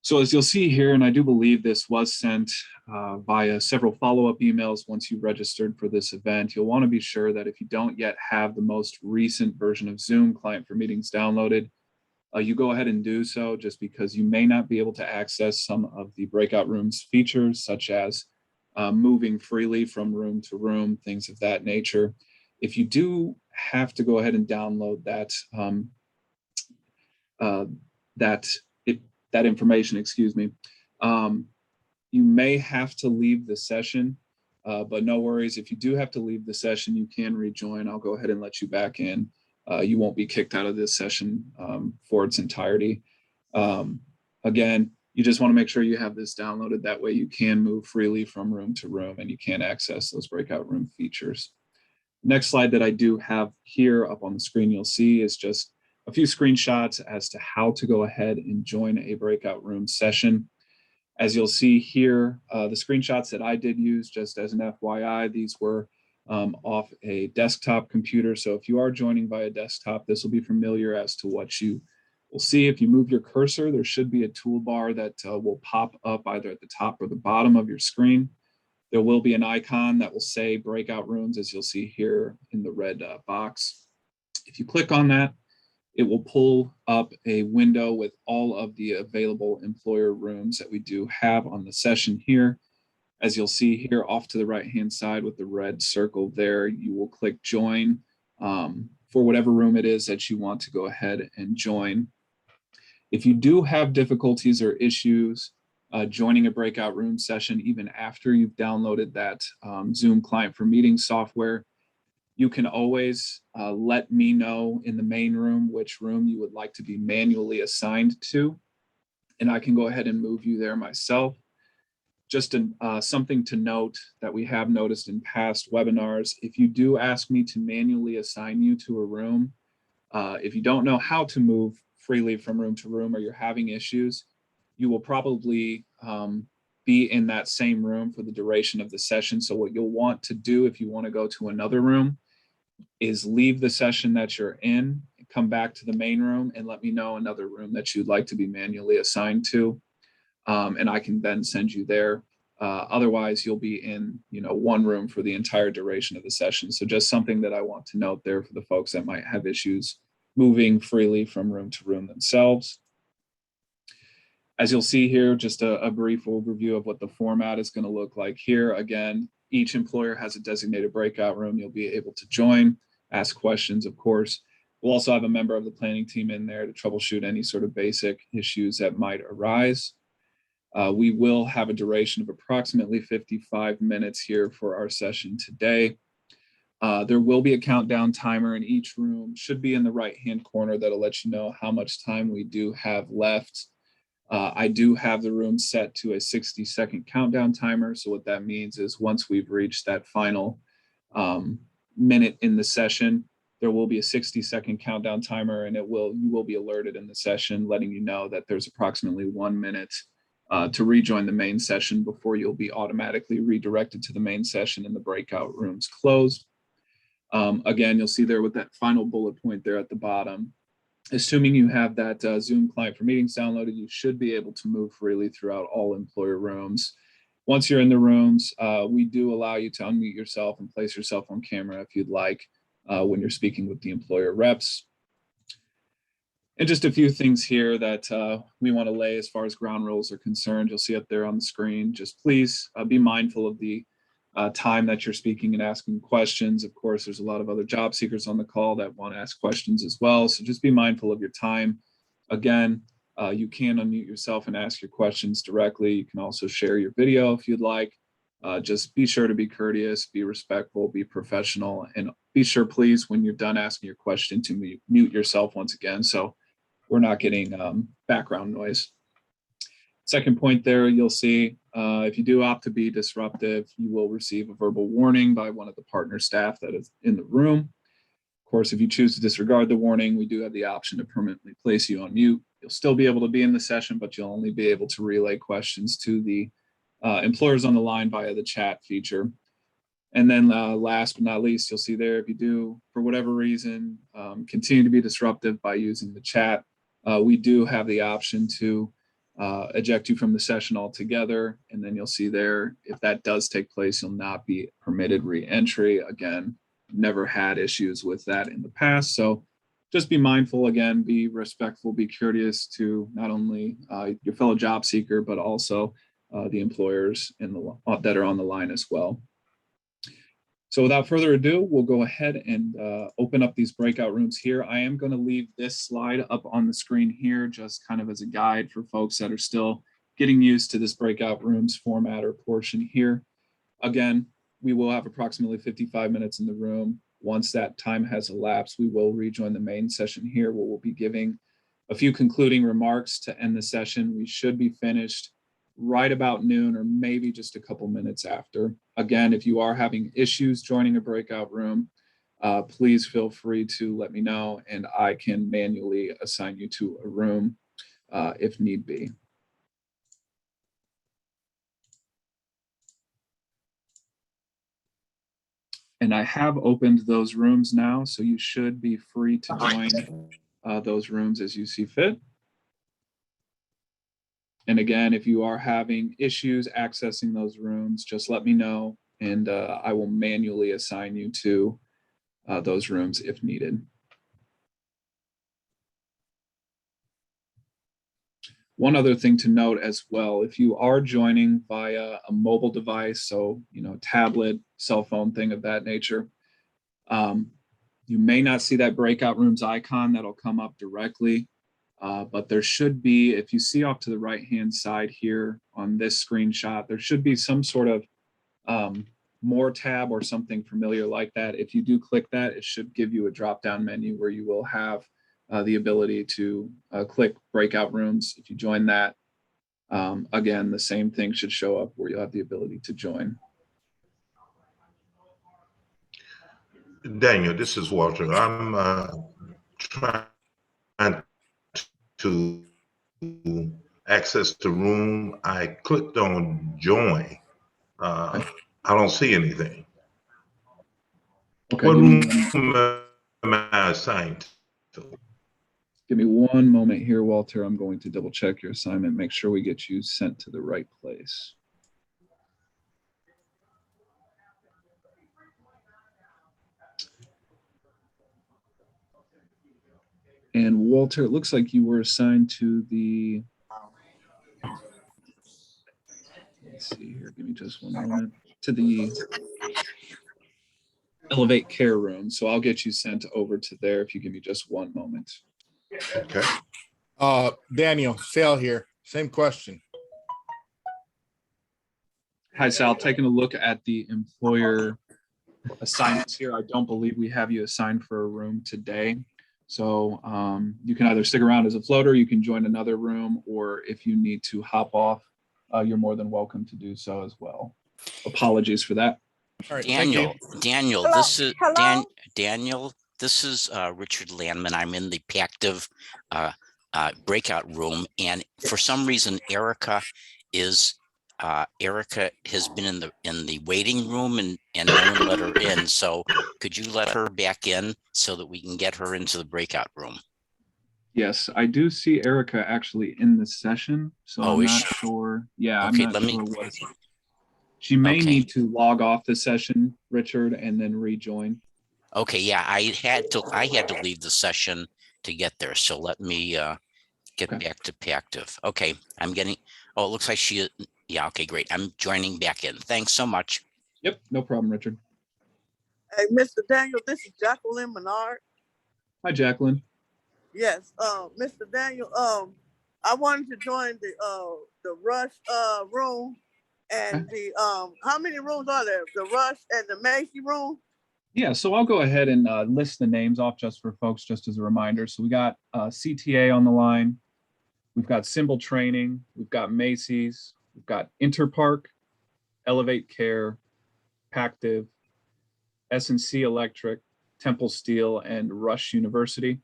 So as you'll see here, and I do believe this was sent via several follow-up emails once you registered for this event, you'll want to be sure that if you don't yet have the most recent version of Zoom Client for Meetings downloaded, you go ahead and do so, just because you may not be able to access some of the breakout rooms features, such as moving freely from room to room, things of that nature. If you do have to go ahead and download that information, excuse me, you may have to leave the session, but no worries. If you do have to leave the session, you can rejoin. I'll go ahead and let you back in. You won't be kicked out of this session for its entirety. Again, you just want to make sure you have this downloaded. That way you can move freely from room to room and you can access those breakout room features. Next slide that I do have here up on the screen you'll see is just a few screenshots as to how to go ahead and join a breakout room session. As you'll see here, the screenshots that I did use, just as an FYI, these were off a desktop computer. So if you are joining via desktop, this will be familiar as to what you will see. If you move your cursor, there should be a toolbar that will pop up either at the top or the bottom of your screen. There will be an icon that will say breakout rooms, as you'll see here in the red box. If you click on that, it will pull up a window with all of the available employer rooms that we do have on the session here. As you'll see here off to the right-hand side with the red circle there, you will click join. for whatever room it is that you want to go ahead and join. If you do have difficulties or issues joining a breakout room session, even after you've downloaded that Zoom client for meeting software, you can always let me know in the main room which room you would like to be manually assigned to, and I can go ahead and move you there myself. Just something to note that we have noticed in past webinars, if you do ask me to manually assign you to a room, if you don't know how to move freely from room to room or you're having issues, you will probably be in that same room for the duration of the session. So what you'll want to do if you want to go to another room is leave the session that you're in, come back to the main room and let me know another room that you'd like to be manually assigned to. And I can then send you there. Otherwise, you'll be in, one room for the entire duration of the session. So just something that I want to note there for the folks that might have issues moving freely from room to room themselves. As you'll see here, just a brief overview of what the format is going to look like here. Again, each employer has a designated breakout room you'll be able to join, ask questions, of course. We'll also have a member of the planning team in there to troubleshoot any sort of basic issues that might arise. We will have a duration of approximately 55 minutes here for our session today. There will be a countdown timer in each room, should be in the right-hand corner, that'll let you know how much time we do have left. I do have the room set to a 60-second countdown timer. So what that means is once we've reached that final minute in the session, there will be a 60-second countdown timer, and you will be alerted in the session, letting you know that there's approximately 1 minute to rejoin the main session before you'll be automatically redirected to the main session and the breakout rooms closed. Again, you'll see there with that final bullet point there at the bottom, assuming you have that Zoom client for meetings downloaded, you should be able to move freely throughout all employer rooms. Once you're in the rooms, we do allow you to unmute yourself and place yourself on camera if you'd like when you're speaking with the employer reps. And just a few things here that we want to lay as far as ground rules are concerned. You'll see up there on the screen. Just please be mindful of the time that you're speaking and asking questions. Of course, there's a lot of other job seekers on the call that want to ask questions as well. So just be mindful of your time. Again, you can unmute yourself and ask your questions directly. You can also share your video if you'd like. Just be sure to be courteous, be respectful, be professional, and be sure, please, when you're done asking your question, to mute yourself once again, so we're not getting background noise. Second point there, you'll see if you do opt to be disruptive, you will receive a verbal warning by one of the partner staff that is in the room. Of course, if you choose to disregard the warning, we do have the option to permanently place you on mute. You'll still be able to be in the session, but you'll only be able to relay questions to the employers on the line via the chat feature. And then last but not least, you'll see there, if you do, for whatever reason, continue to be disruptive by using the chat, we do have the option to eject you from the session altogether. And then you'll see there, if that does take place, you'll not be permitted re-entry. Again, never had issues with that in the past. So just be mindful, again, be respectful, be courteous to not only your fellow job seeker, but also the employers that are on the line as well. So without further ado, we'll go ahead and open up these breakout rooms here. I am going to leave this slide up on the screen here, just kind of as a guide for folks that are still getting used to this breakout rooms format or portion here. Again, we will have approximately 55 minutes in the room. Once that time has elapsed, we will rejoin the main session here, where we'll be giving a few concluding remarks to end the session. We should be finished right about noon, or maybe just a couple minutes after. Again, if you are having issues joining a breakout room, please feel free to let me know, and I can manually assign you to a room if need be. And I have opened those rooms now, so you should be free to join those rooms as you see fit. And again, if you are having issues accessing those rooms, just let me know, and I will manually assign you to those rooms if needed. One other thing to note as well, if you are joining via a mobile device, so tablet, cell phone, thing of that nature, You may not see that breakout rooms icon that'll come up directly, but there should be, if you see off to the right-hand side here on this screenshot, there should be some sort of more tab or something familiar like that. If you do click that, it should give you a drop-down menu where you will have the ability to click breakout rooms. If you join that, again, the same thing should show up where you'll have the ability to join. Daniel, this is Walter. I'm trying to access the room. I clicked on join. I don't see anything. Okay, What room am I assigned to? Give me one moment here, Walter. I'm going to double check your assignment, make sure we get you sent to the right place. And Walter, it looks like you were assigned to the, let's see here, give me just one moment, to the Elevate Care Room. So I'll get you sent over to there if you give me just one moment. Okay. Daniel, Sal here. Same question. Hi, Sal. Taking a look at the employer assignments here. I don't believe we have you assigned for a room today. So you can either stick around as a floater, you can join another room, or if you need to hop off, you're more than welcome to do so as well. Apologies for that. All right, Daniel, hello, this is Daniel. This is Richard Landman. I'm in the Pactiv breakout room, and for some reason, Erica has been in the waiting room and no one let her in. So could you let her back in so that we can get her into the breakout room? Yes, I do see Erica actually in the session, so I'm not sure. Yeah, okay, I'm not sure what. She may need to log off the session, Richard, and then rejoin. Okay, yeah, I had to leave the session to get there. So let me get back to Pactiv. Okay, I'm getting. Oh, it looks like she. Yeah. Okay, great. I'm joining back in. Thanks so much. Yep, no problem, Richard. Hey, Mr. Daniel, this is Jacqueline Menard. Hi, Jacqueline. Yes, Mr. Daniel, I wanted to join the Rush room and the how many rooms are there? The Rush and the Macy room? Yeah, so I'll go ahead and list the names off just for folks, just as a reminder. So we got CTA on the line. We've got Symbol Training. We've got Macy's. We've got Interpark, Elevate Care, Pactiv, S&C Electric, Tempel Steel, and Rush University.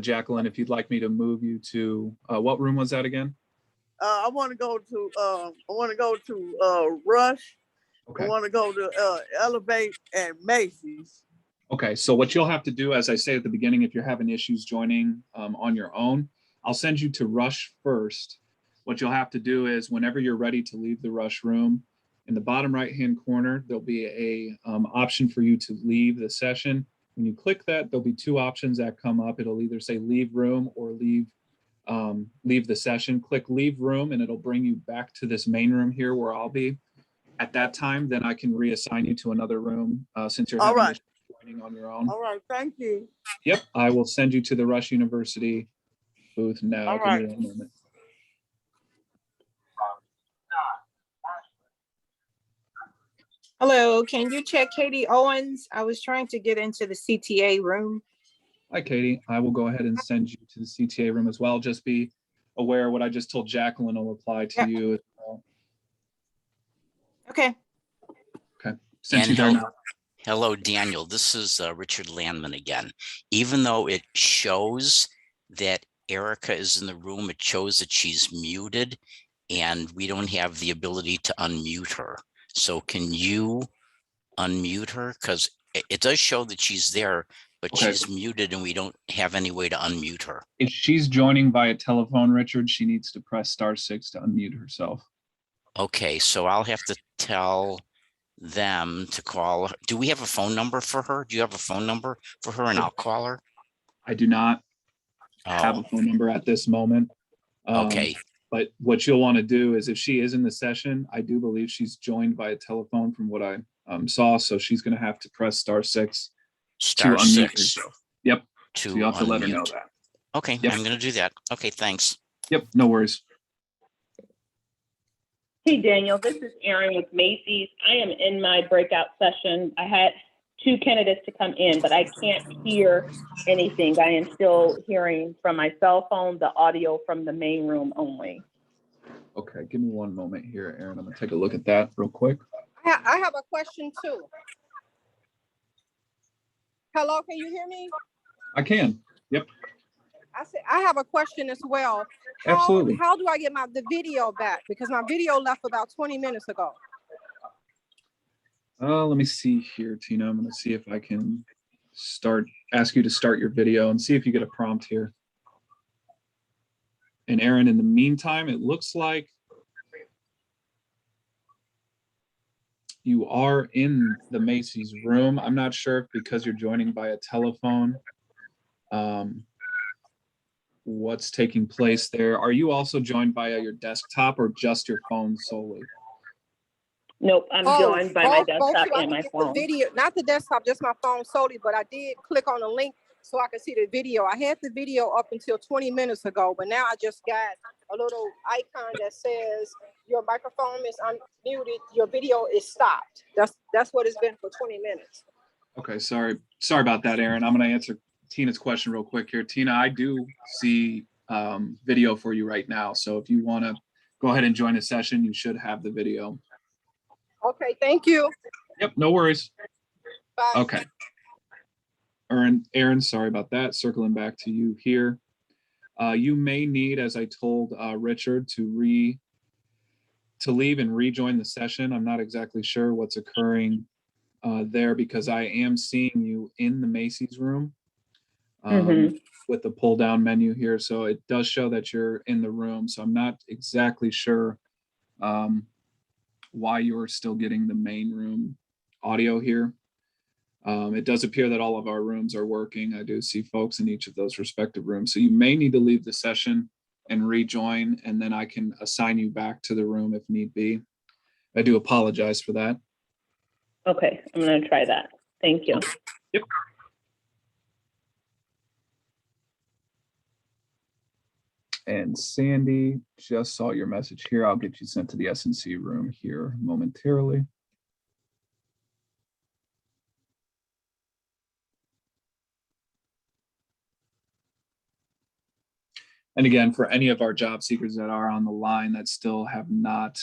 Jacqueline, if you'd like me to move you to, what room was that again? I want to go to Rush. Okay. I want to go to Elevate and Macy's. Okay, so what you'll have to do, as I say at the beginning, if you're having issues joining on your own, I'll send you to Rush first. What you'll have to do is whenever you're ready to leave the Rush room, in the bottom right-hand corner, there'll be a option for you to leave the session. When you click that, there'll be two options that come up. It'll either say leave room or leave the session. Click leave room and it'll bring you back to this main room here where I'll be. At that time, then I can reassign you to another room since you're having issues joining on your own. All right, thank you. Yep, I will send you to the Rush University booth now. All right. Give me 1 moment. Hello, can you check Katie Owens? I was trying to get into the CTA room. Hi, Katie. I will go ahead and send you to the CTA room as well. Just be aware what I just told Jacqueline will apply to you as well. Okay. Okay. Sent you there now. Hello, Daniel. This is Richard Landman again. Even though it shows that Erica is in the room, it shows that she's muted and we don't have the ability to unmute her. So can you unmute her? Because it does show that she's there, but she's muted and we don't have any way to unmute her. If she's joining via telephone, Richard, she needs to press *6 to unmute herself. Okay, so I'll have to tell them to call her. Do we have a phone number for her? Do you have a phone number for her and I'll call her? I do not have a phone number at this moment. Okay. But what you'll want to do is if she is in the session, I do believe she's joined via telephone from what I saw. So she's going to have to press *6 Star unmute 6. yourself. Yep. To So you have to let her know unmute. that. Okay, Yep. I'm going to do that. Okay, thanks. Yep, no worries. Hey, Daniel, this is Erin with Macy's. I am in my breakout session. I had 2 candidates to come in, but I can't hear anything. I am still hearing from my cell phone, the audio from the main room only. Okay, give me one moment here, Aaron. I'm gonna take a look at that real quick. I have a question too. Hello, can you hear me? I can. Yep. I said, I have a question as well. Absolutely. How do I get the video back? Because my video left about 20 minutes ago. Let me see here, Tina. I'm gonna see if I can ask you to start your video and see if you get a prompt here. And Aaron, in the meantime, it looks like you are in the Macy's room. I'm not sure if because you're joining by a telephone, what's taking place there. Are you also joined via your desktop or just your phone solely? Nope, I'm joined by my desktop so and my phone. The video, not the desktop, just my phone solely, but I did click on the link so I could see the video. I had the video up until 20 minutes ago, but now I just got a little icon that says your microphone is unmuted, your video is stopped. That's what it's been for 20 minutes. Okay, sorry about that, Aaron. I'm gonna answer Tina's question real quick here. Tina, I do see video for you right now. So if you wanna go ahead and join the session, you should have the video. Okay, thank you. Yep, no worries. Bye. Okay. Aaron, sorry about that. Circling back to you here. You may need, as I told Richard, to leave and rejoin the session. I'm not exactly sure what's occurring there because I am seeing you in the Macy's room with the pull down menu here. So it does show that you're in the room. So I'm not exactly sure why you're still getting the main room audio here. It does appear that all of our rooms are working. I do see folks in each of those respective rooms. So you may need to leave the session and rejoin, and then I can assign you back to the room if need be. I do apologize for that. Okay, I'm going to try that. Thank you. Yep. And Sandy, just saw your message here. I'll get you sent to the S&C room here momentarily. And again, for any of our job seekers that are on the line that still have not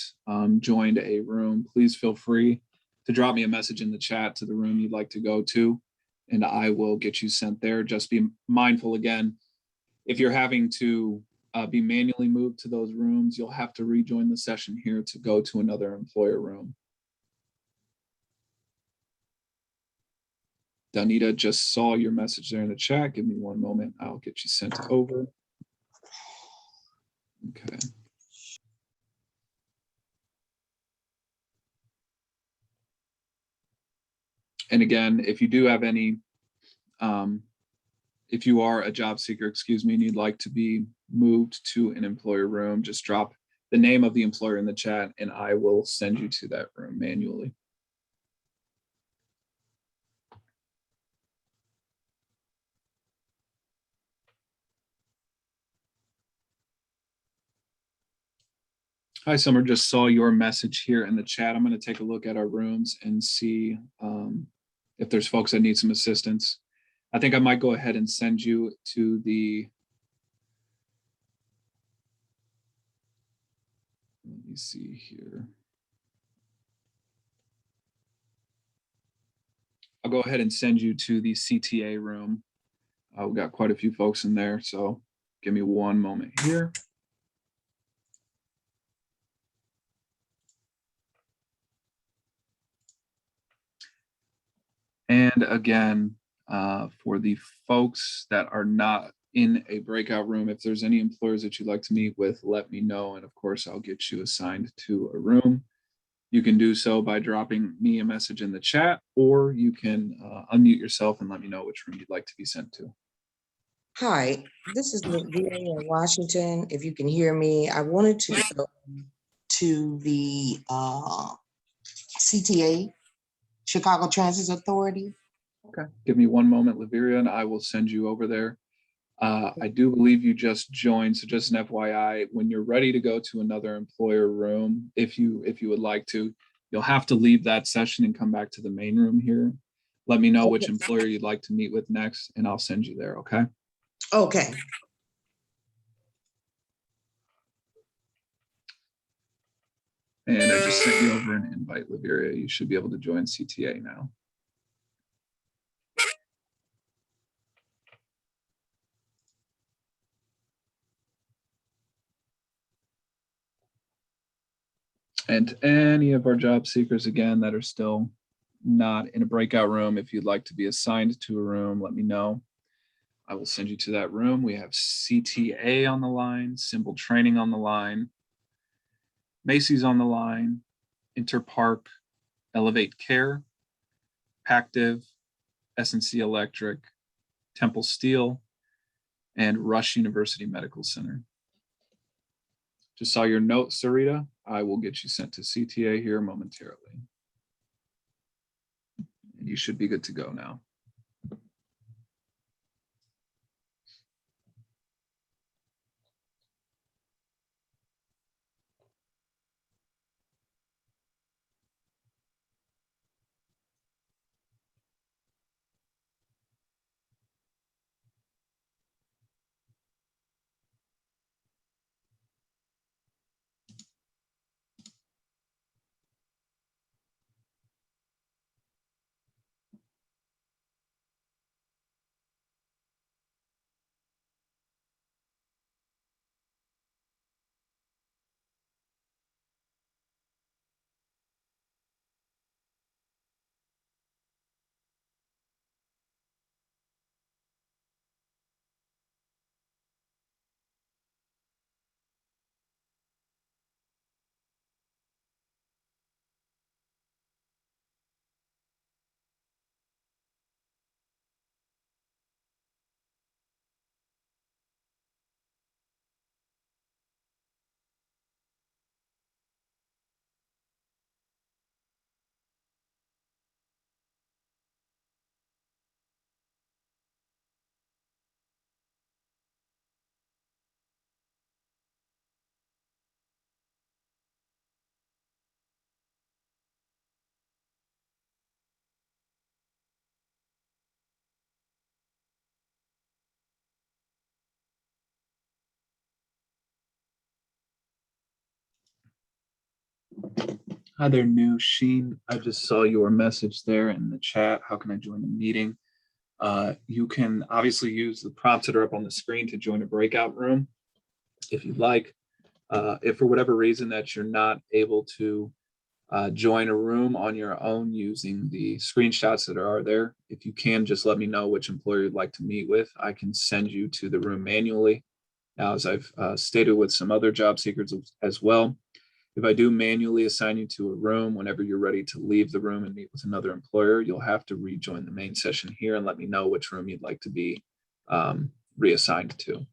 joined a room, please feel free to drop me a message in the chat to the room you'd like to go to, and I will get you sent there. Just be mindful again, if you're having to be manually moved to those rooms, you'll have to rejoin the session here to go to another employer room. Danita, just saw your message there in the chat. Give me one moment. I'll get you sent over. Okay. And again, if you do have any, if you are a job seeker, excuse me, and you'd like to be moved to an employer room, just drop the name of the employer in the chat and I will send you to that room manually. Hi, Summer, just saw your message here in the chat. I'm going to take a look at our rooms and see if there's folks that need some assistance. I think I might go ahead and send you to the, let me see here. I'll go ahead and send you to the CTA room. We've got quite a few folks in there, so give me one moment here. And again, for the folks that are not in a breakout room, if there's any employers that you'd like to meet with, let me know. And of course, I'll get you assigned to a room. You can do so by dropping me a message in the chat, or you can unmute yourself and let me know which room you'd like to be sent to. Hi, this is Vivian in Washington. If you can hear me, I wanted to go to the CTA, Chicago Transit Authority. Okay, give me one moment, Laviria, and I will send you over there. I do believe you just joined, so just an FYI, when you're ready to go to another employer room, if you would like to, you'll have to leave that session and come back to the main room here. Let me know which employer you'd like to meet with next, and I'll send you there, okay? Okay. And I just sent you over an invite, Laviria. You should be able to join CTA now. And any of our job seekers, again, that are still not in a breakout room, if you'd like to be assigned to a room, let me know. I will send you to that room. We have CTA on the line, Symbol Training on the line, Macy's on the line, Interpark, Elevate Care, Pactiv, S&C Electric, Tempel Steel, and Rush University Medical Center. Just saw your note, Sarita. I will get you sent to CTA here momentarily. And you should be good to go now. Hi there, new Sheen. I just saw your message there in the chat. How can I join the meeting? You can obviously use the prompts that are up on the screen to join a breakout room if you'd like. If for whatever reason that you're not able to join a room on your own using the screenshots that are there, if you can just let me know which employer you'd like to meet with. I can send you to the room manually. Now, as I've stated with some other job seekers as well, if I do manually assign you to a room, whenever you're ready to leave the room and meet with another employer, you'll have to rejoin the main session here and let me know which room you'd like to be reassigned to.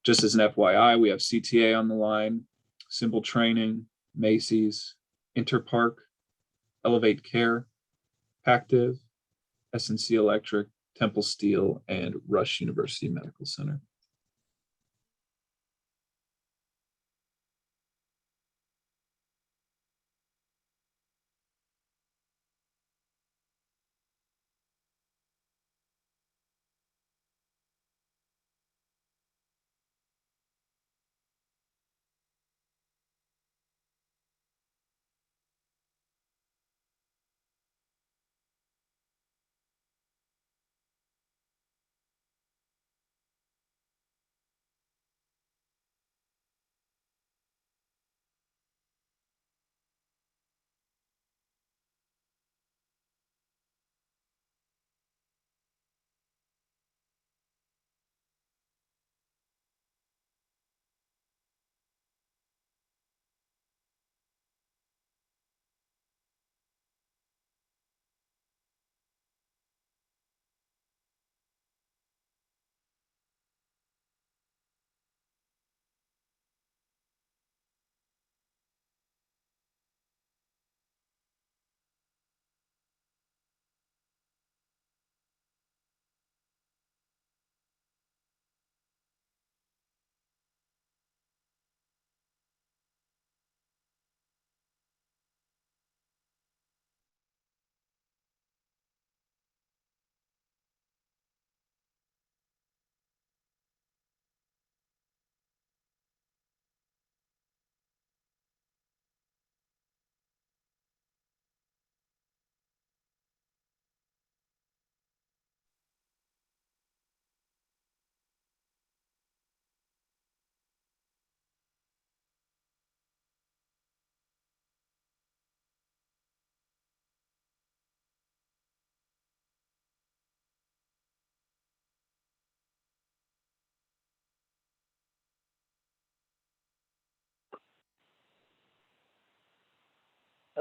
Just as an FYI, we have CTA on the line, Symbol Training, Macy's, Interpark, Elevate Care, Pactiv, S&C Electric, Tempel Steel, and Rush University Medical Center.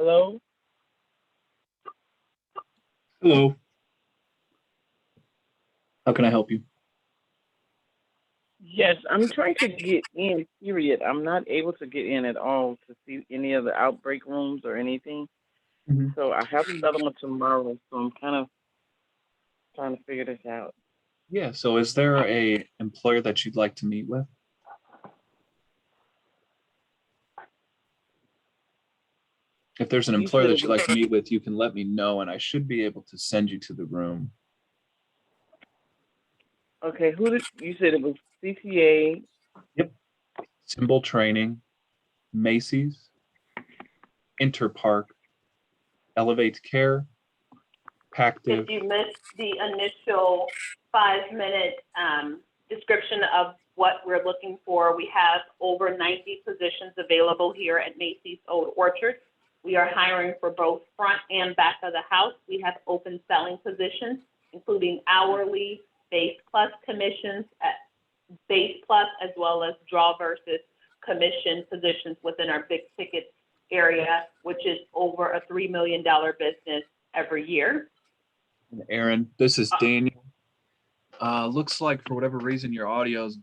Hello? Hello. How can I help you? Yes, I'm trying to get in, period. I'm not able to get in at all to see any of the outbreak rooms or anything. Mhm. So I have another one tomorrow, so I'm kind of trying to figure this out. Yeah, so is there a employer that you'd like to meet with? If there's an You employer said that it you'd was, like to meet with, you can let me know and I should be able to send you to the room. okay, who did, you said it was CTA, Yep. Symbol Training, Macy's, Interpark, Elevate Care, Pactiv. If you missed the initial 5-minute description of what we're looking for, we have over 90 positions available here at Macy's Old Orchard. We are hiring for both front and back of the house. We have open selling positions, including hourly, base plus commissions, base plus, as well as draw versus commission positions within our big ticket area, which is over a $3 million business every year. Aaron, this is Daniel. Looks like for whatever reason your audio is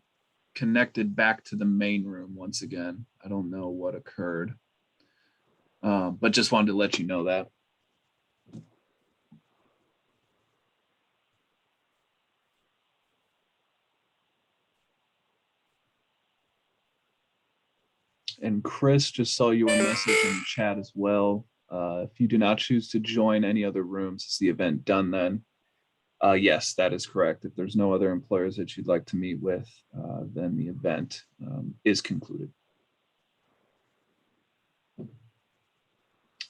connected back to the main room once again. I don't know what occurred, but just wanted to let you know that. And Chris just saw your message in the chat as well. If you do not choose to join any other rooms, is the event done then? Yes, that is correct. If there's no other employers that you'd like to meet with, then the event is concluded.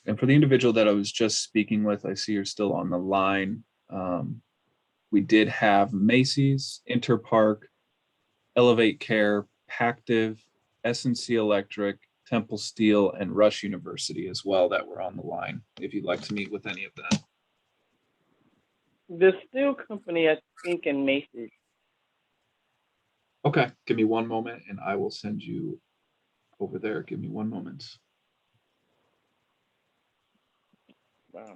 And for the individual that I was just speaking with, I see you're still on the line. We did have Macy's, Interpark, Elevate Care, Pactiv, S&C Electric, Tempel Steel, and Rush University as well that were on the line, if you'd like to meet with any of them. the steel company, I think, in Macy's. Okay, give me one moment and I will send you over there. Give me one moment. Wow.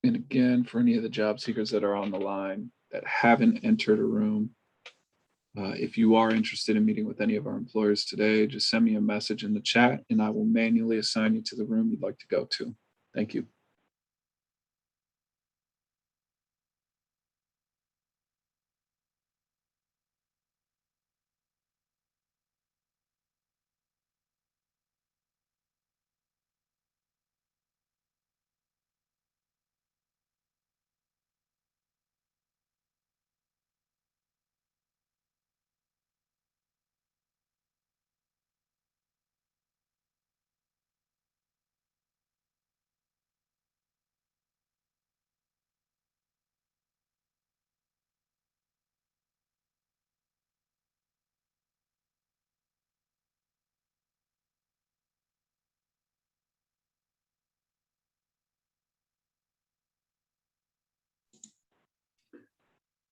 And again, for any of the job seekers that are on the line that haven't entered a room, if you are interested in meeting with any of our employers today, just send me a message in the chat and I will manually assign you to the room you'd like to go to. Thank you.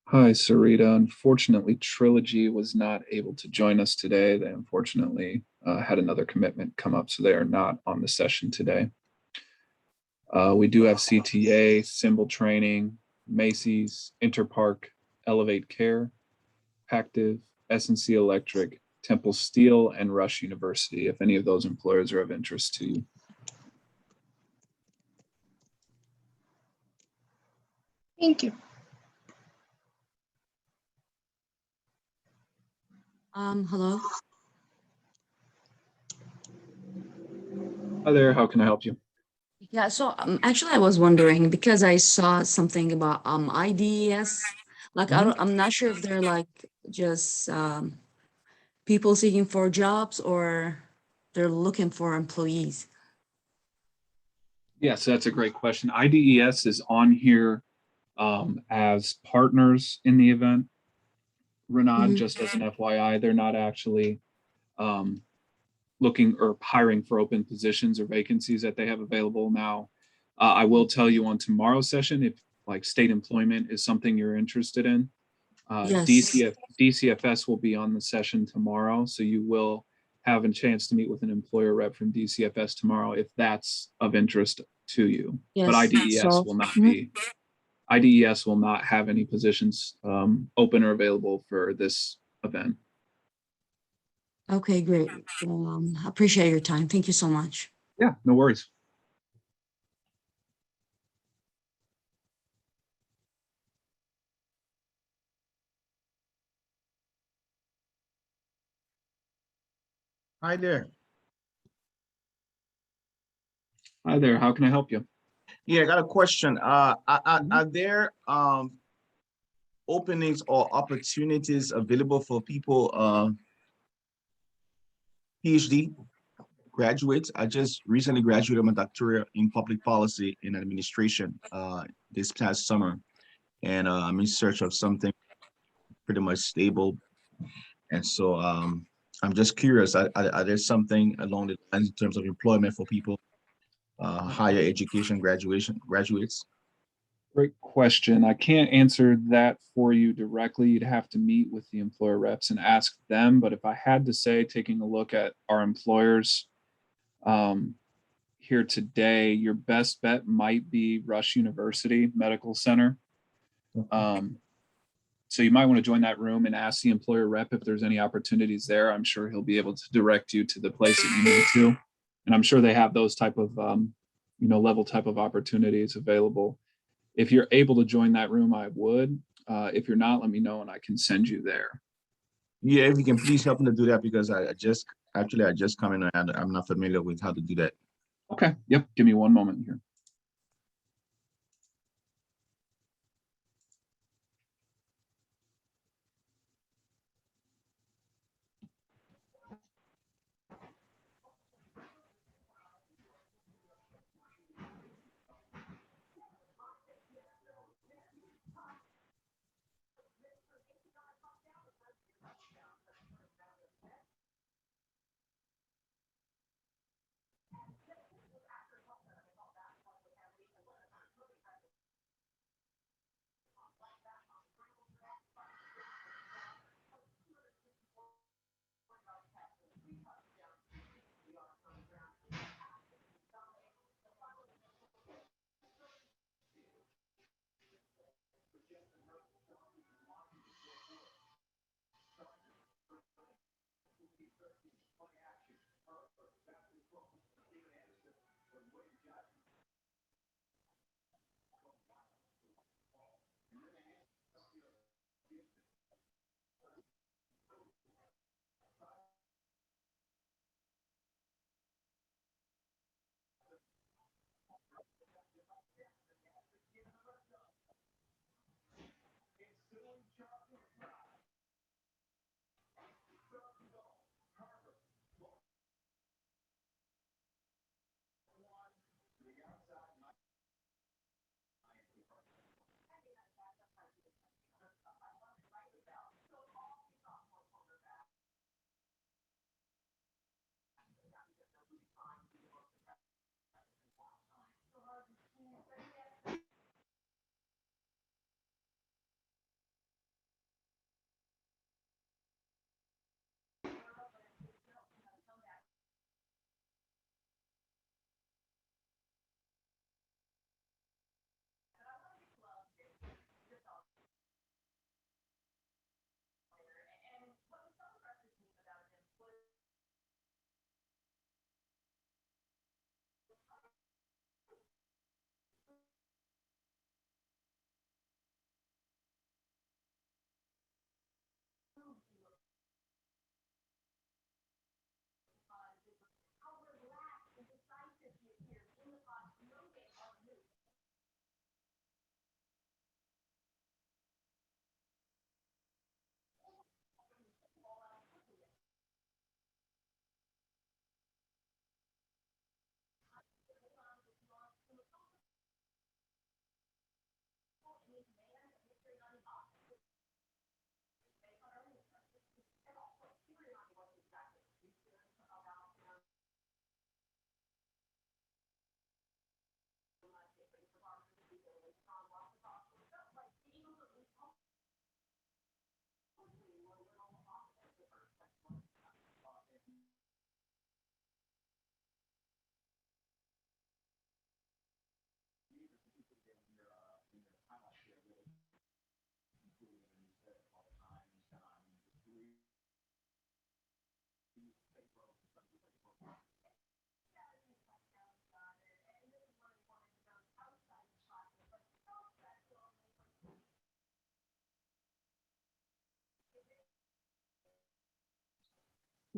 Hi, Sarita. Unfortunately, Trilogy was not able to join us today. They unfortunately had another commitment come up, so they are not on the session today. We do have CTA, Symbol Training, Macy's, Interpark, Elevate Care, Pactiv, S&C Electric, Tempel Steel, and Rush University, if any of those employers are of interest to you. Thank you. Hello. Hi there, how can I help you? Yeah, so actually I was wondering because I saw something about IDES. Like I'm not sure if they're like just people seeking for jobs or they're looking for employees. Yes, that's a great question. IDES is on here as partners in the event. Renad, just as an FYI, they're not actually looking or hiring for open positions or vacancies that they have available now. I will tell you on tomorrow's session, if like state employment is something you're interested in, Yes. DCFS will be on the session tomorrow. So you will have a chance to meet with an employer rep from DCFS tomorrow if that's of interest to you. Yes, But IDES so- will not be. IDES will not have any positions open or available for this event. Okay, great. Appreciate your time. Thank you so much. Yeah, no worries. Hi there. Hi there, how can I help you? Yeah, I got a question. Are there openings or opportunities available for people, PhD graduates? I just recently graduated my doctorate in public policy and administration this past summer, and I'm in search of something pretty much stable. And so I'm just curious, are there something along the lines in terms of employment for people, higher education graduates? Great question. I can't answer that for you directly. You'd have to meet with the employer reps and ask them. But if I had to say, taking a look at our employers here today, your best bet might be Rush University Medical Center. So you might want to join that room and ask the employer rep if there's any opportunities there. I'm sure he'll be able to direct you to the place that you need to. And I'm sure they have those type of, level type of opportunities available. If you're able to join that room, I would. If you're not, let me know and I can send you there. Yeah, if you can please help me to do that, because I just come in and I'm not familiar with how to do that. Okay. Yep. Give me one moment here.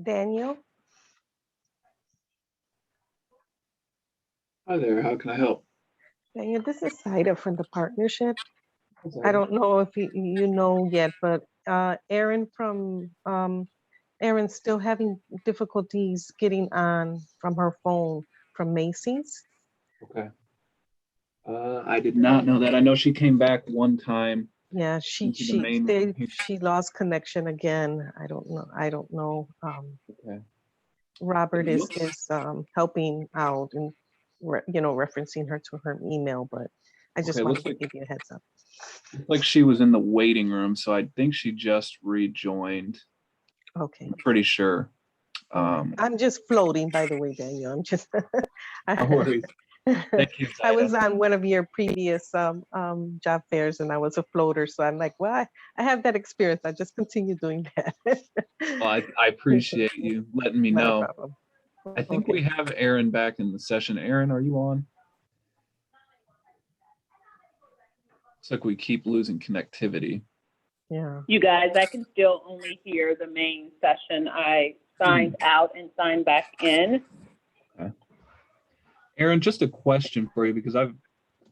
Daniel? Hi there, how can I help? Daniel, this is Saida from the partnership. Hi, I Saida. don't know if you know yet, but Erin Erin's still having difficulties getting on from her phone from Macy's. Okay. I did not know that. I know she came back one time. Yeah, into the main room here. she lost connection again. I don't know. Okay. Robert It is looks- helping out and referencing her to her email, but I just Okay, wanted looks to like give you a heads up. like she was in the waiting room, so I think she just rejoined. Okay. I'm pretty sure. I'm just floating, by the way, Daniel. I'm just No worries. Thank you, I was Zaida. on one of your previous job fairs and I was a floater. So I'm like, well, I have that experience. I just continue doing that. Well, I appreciate you letting me Not a know. problem. I think Okay. we have Erin back in the session. Erin, are you on? Looks like we keep losing connectivity. Yeah. You guys, I can still only hear the main session. I signed out and signed back in. Okay. Erin, just a question for you, because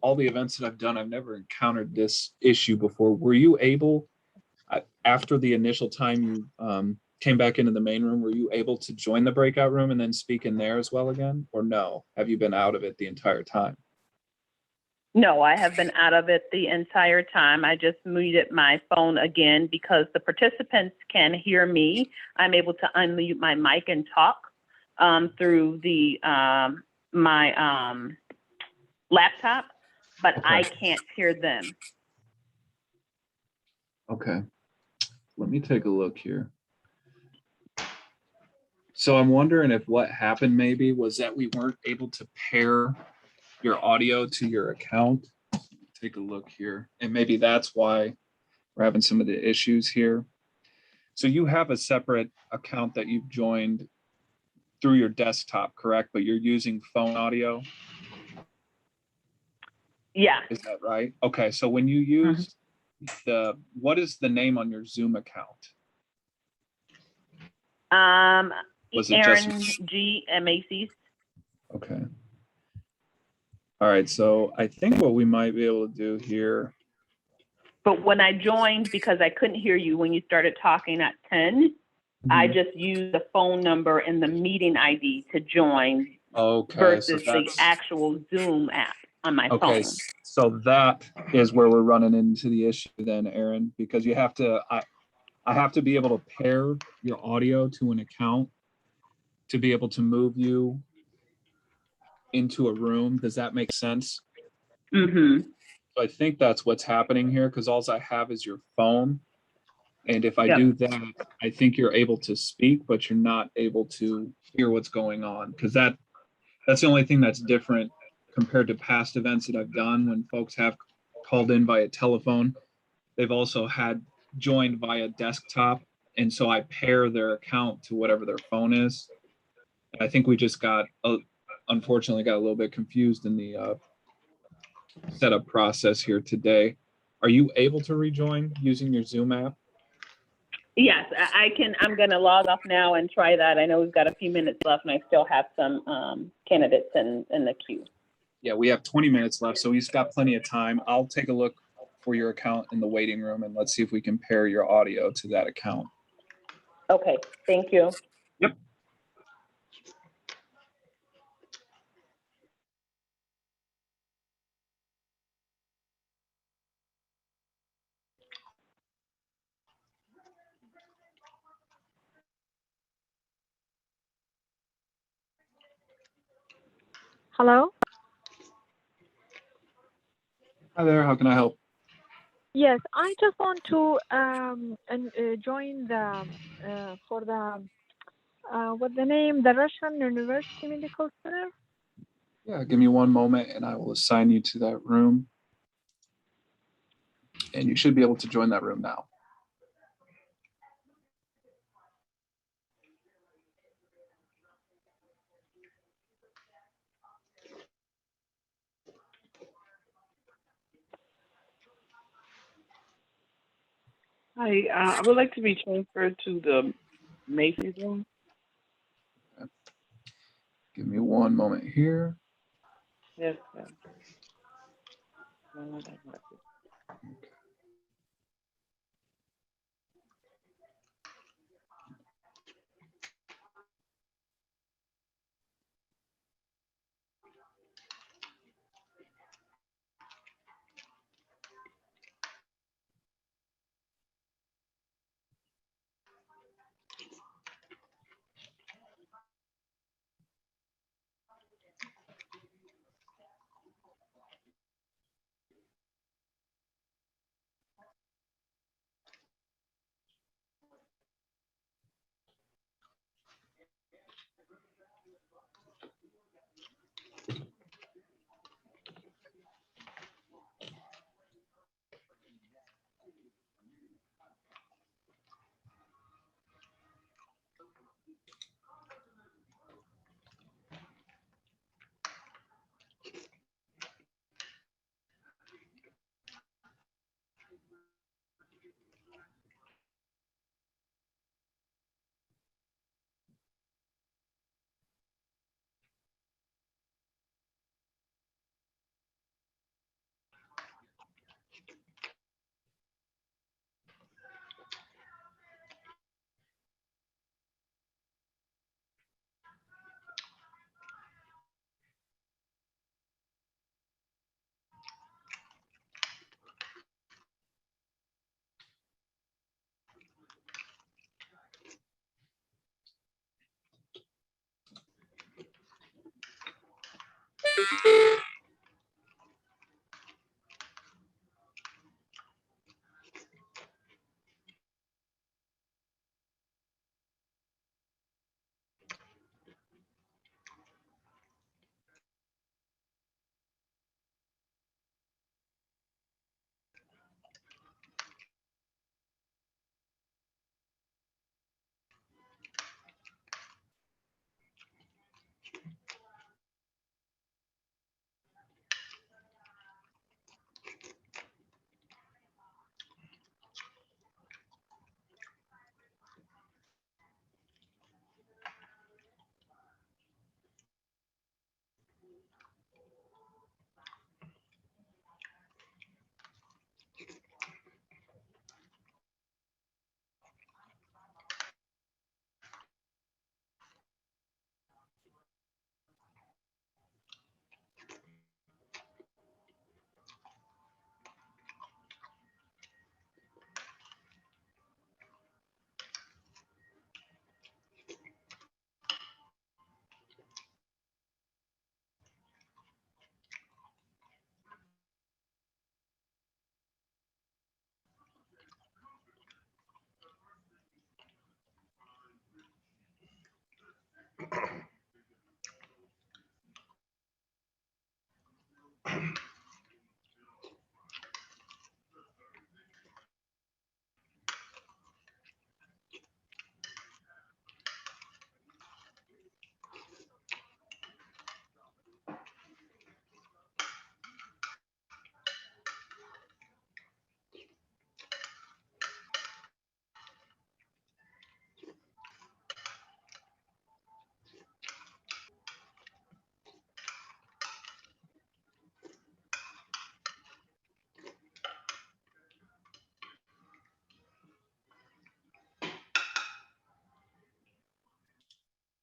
all the events that I've done, I've never encountered this issue before. Were you able, after the initial time you came back into the main room, were you able to join the breakout room and then speak in there as well again? Or no? Have you been out of it the entire time? No, I have been out of it the entire time. I just muted my phone again because the participants can hear me. I'm able to unmute my mic and talk through the my laptop, but Okay. I can't hear them. Okay. Let me take a look here. So I'm wondering if what happened maybe was that we weren't able to pair your audio to your account. Take a look here. And maybe that's why we're having some of the issues here. So you have a separate account that you've joined through your desktop, correct? But you're using phone audio? Yeah. Is that right? Okay, so when you use what is the name on your Zoom account? Was it Erin just G at Macy's. Okay. All right, so I think what we might be able to do here. But when I joined, because I couldn't hear you when you started talking at 10, I just used the phone number and the meeting ID to join Okay, versus so the actual Zoom app on my okay, phone. so that is where we're running into the issue then, Erin, because you have to, I have to be able to pair your audio to an account to be able to move you into a room. Does that make sense? Mm-hmm. So I think that's what's happening here, because all I have is your phone. And if I Yep. do that, I think you're able to speak, but you're not able to hear what's going on. Because that's the only thing that's different compared to past events that I've done when folks have called in via telephone. They've also had joined via desktop. And so I pair their account to whatever their phone is. And I think we just unfortunately got a little bit confused in the setup process here today. Are you able to rejoin using your Zoom app? Yes, I can. I'm going to log off now and try that. I know we've got a few minutes left and I still have some candidates in the queue. Yeah, we have 20 minutes left, so we've got plenty of time. I'll take a look for your account in the waiting room and let's see if we can pair your audio to that account. Okay, thank you. Yep. Hello? Hi there, how can I help? Yes, I just want to join the for the what's the name? The Russian University Medical Center. Yeah, give me one moment and I will assign you to that room. And you should be able to join that room now. Hi, I would like to be transferred to the Macy's room. Give me one moment here. Yes, sir.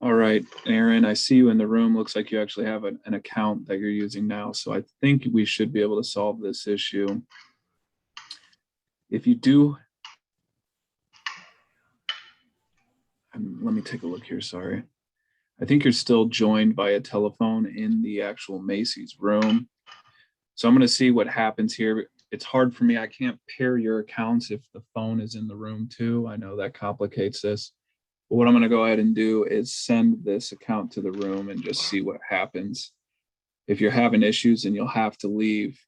All right, Aaron, I see you in the room. Looks like you actually have an account that you're using now. So I think we should be able to solve this issue. If you do, let me take a look here, sorry. I think you're still joined by a telephone in the actual Macy's room. So I'm gonna see what happens here. It's hard for me, I can't pair your accounts if the phone is in the room too. I know that complicates this. But what I'm gonna go ahead and do is send this account to the room and just see what happens. If you're having issues, then you'll have to leave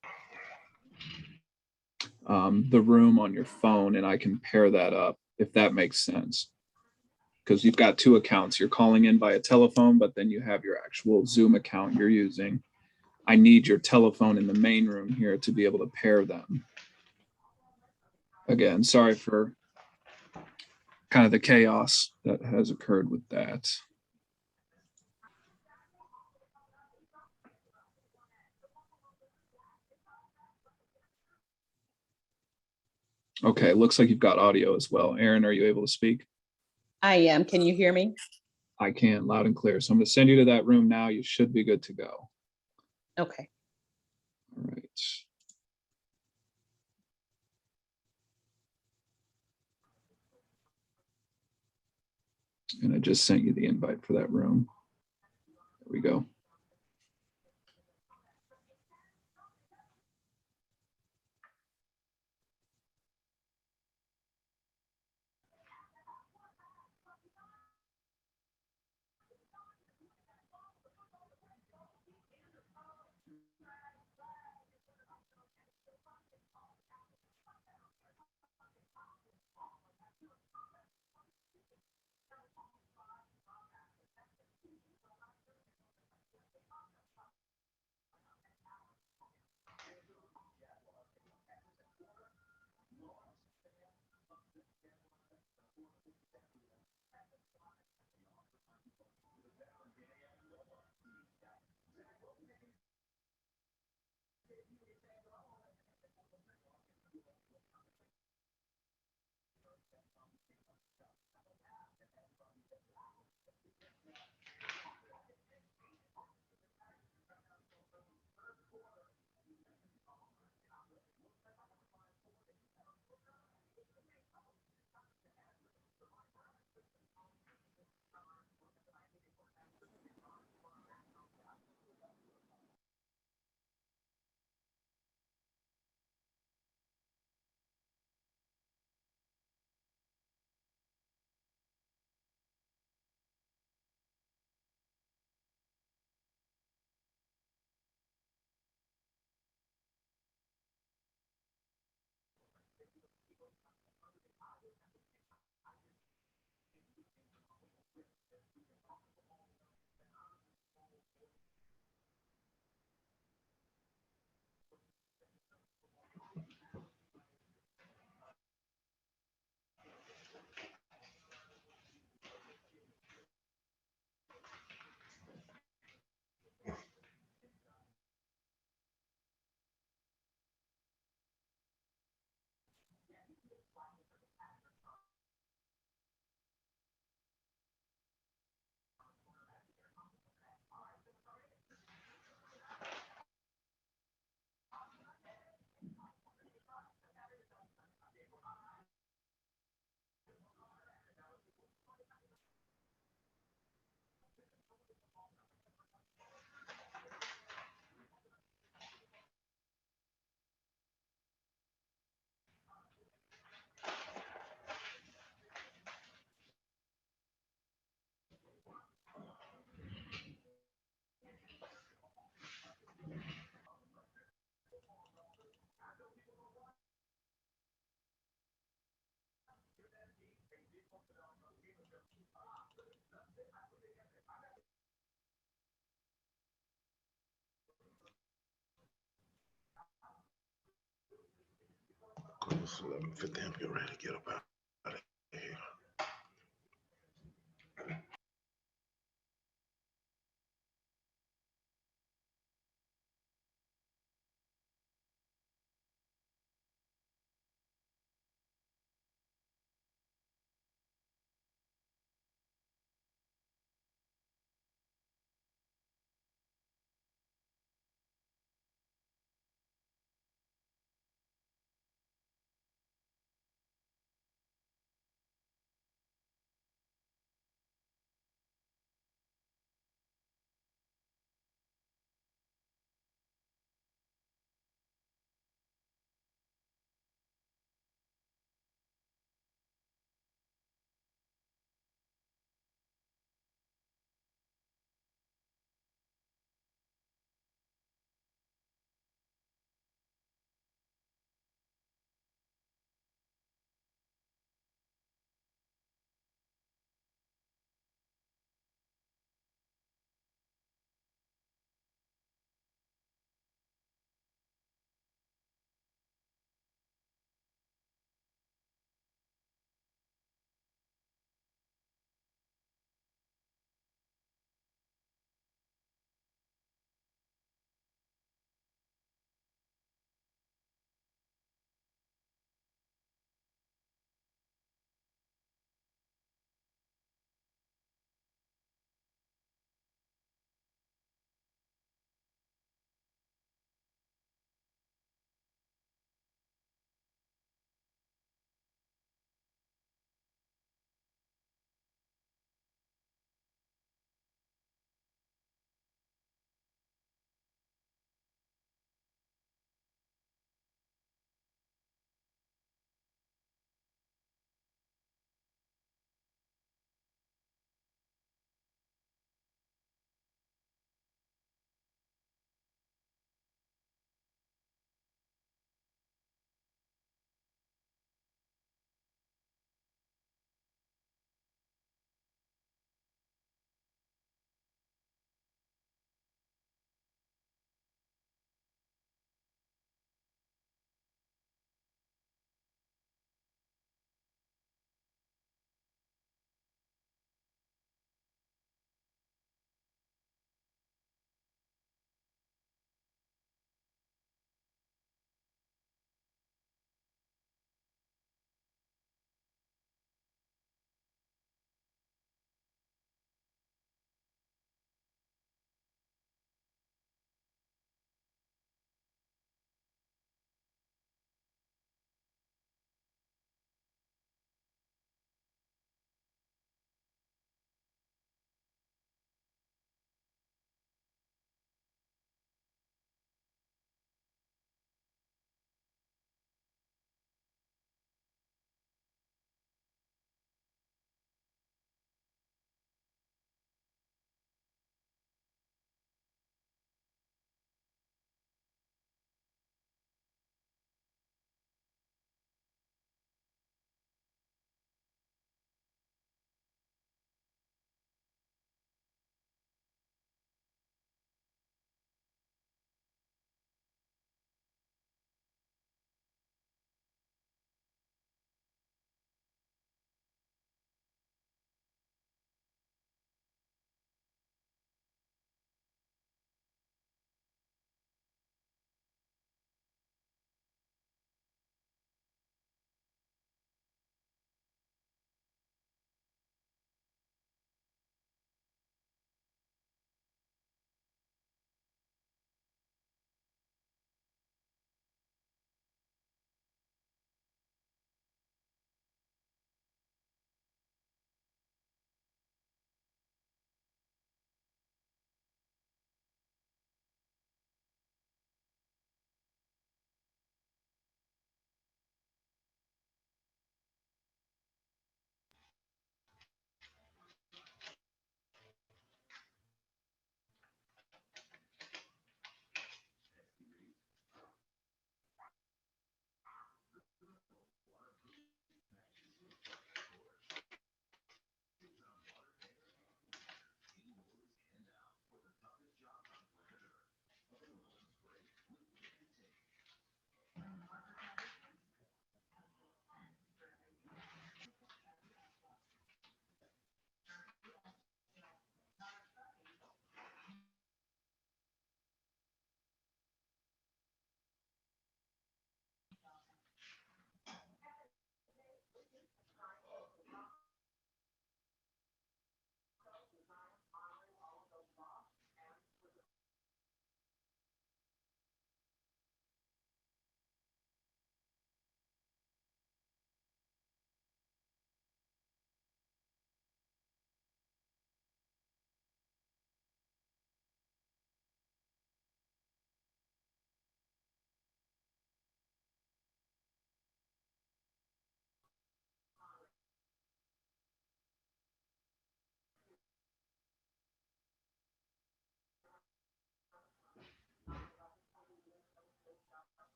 the room on your phone and I can pair that up if that makes sense. Because you've got two accounts. You're calling in by a telephone, but then you have your actual Zoom account you're using. I need your telephone in the main room here to be able to pair them. Again, sorry for kind of the chaos that has occurred with that. Okay, looks like you've got audio as well. Aaron, are you able to speak? I am. Can you hear me? I can, loud and clear. So I'm going to send you to that room now. You should be good to go. Okay. All right. And I just sent you the invite for that room. There we go. It's 11:50. I'm getting ready to get up out of here.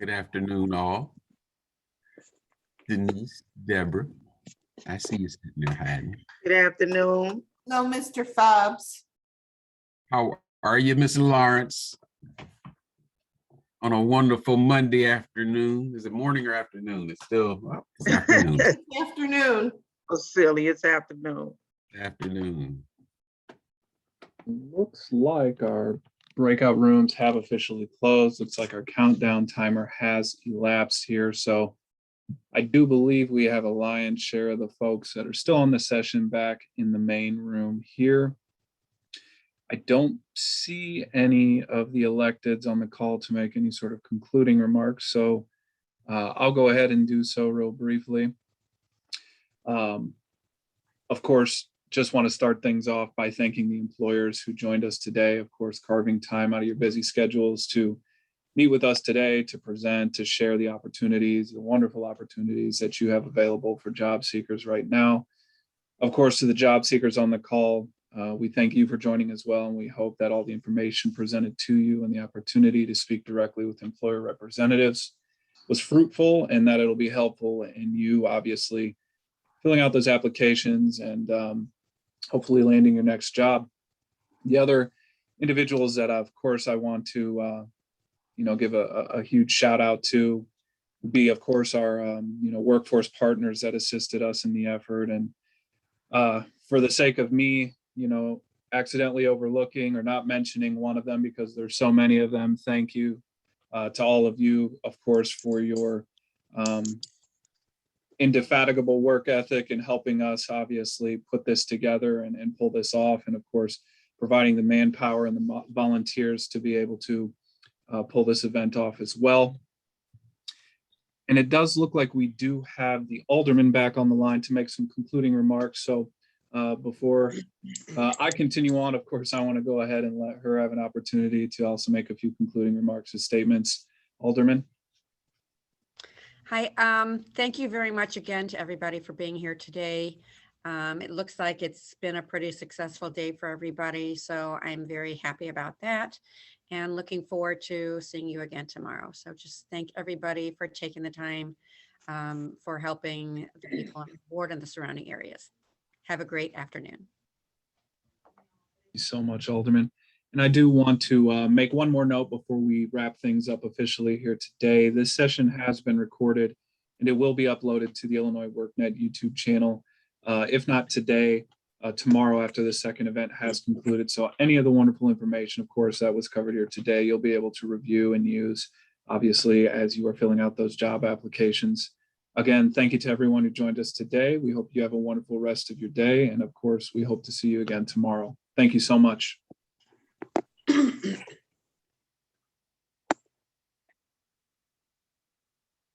Good afternoon, all. Denise, Debra, I see you sitting there hiding. Good afternoon. No, Mr. Fobbs. How are you, Miss Lawrence? On a wonderful Monday afternoon. Is it morning or afternoon? It's still, well, it's afternoon. Afternoon. Oh, silly, it's afternoon. Afternoon. Looks like our breakout rooms have officially closed. Looks like our countdown timer has elapsed here. So I do believe we have a lion's share of the folks that are still on the session back in the main room here. I don't see any of the electeds on the call to make any sort of concluding remarks. So I'll go ahead and do so real briefly. Of course, just want to start things off by thanking the employers who joined us today, of course, carving time out of your busy schedules to meet with us today, to present, to share the opportunities, the wonderful opportunities that you have available for job seekers right now. Of course, to the job seekers on the call, we thank you for joining as well, and we hope that all the information presented to you and the opportunity to speak directly with employer representatives was fruitful, and that it'll be helpful in you, obviously, filling out those applications and hopefully landing your next job. The other individuals that, of course, I want to give a huge shout out to would be, of course, our workforce partners that assisted us in the effort. And for the sake of me, accidentally overlooking or not mentioning one of them because there's so many of them, thank you to all of you, of course, for your indefatigable work ethic and helping us obviously put this together and pull this off. And of course, providing the manpower and the volunteers to be able to pull this event off as well. And it does look like we do have the Alderman back on the line to make some concluding remarks. So before I continue on, of course, I want to go ahead and let her have an opportunity to also make a few concluding remarks and statements. Alderman. Hi, thank you very much again to everybody for being here today. It looks like it's been a pretty successful day for everybody, so I'm very happy about that and looking forward to seeing you again tomorrow. So just thank everybody for taking the time for helping the people on the board and the surrounding areas. Have a great afternoon. Thank you so much, Alderman. And I do want to make one more note before we wrap things up officially here today. This session has been recorded and it will be uploaded to the Illinois WorkNet YouTube channel. If not today, tomorrow after the second event has concluded. So any of the wonderful information, of course, that was covered here today, you'll be able to review and use, obviously, as you are filling out those job applications. Again, thank you to everyone who joined us today. We hope you have a wonderful rest of your day. And of course, we hope to see you again tomorrow. Thank you so much.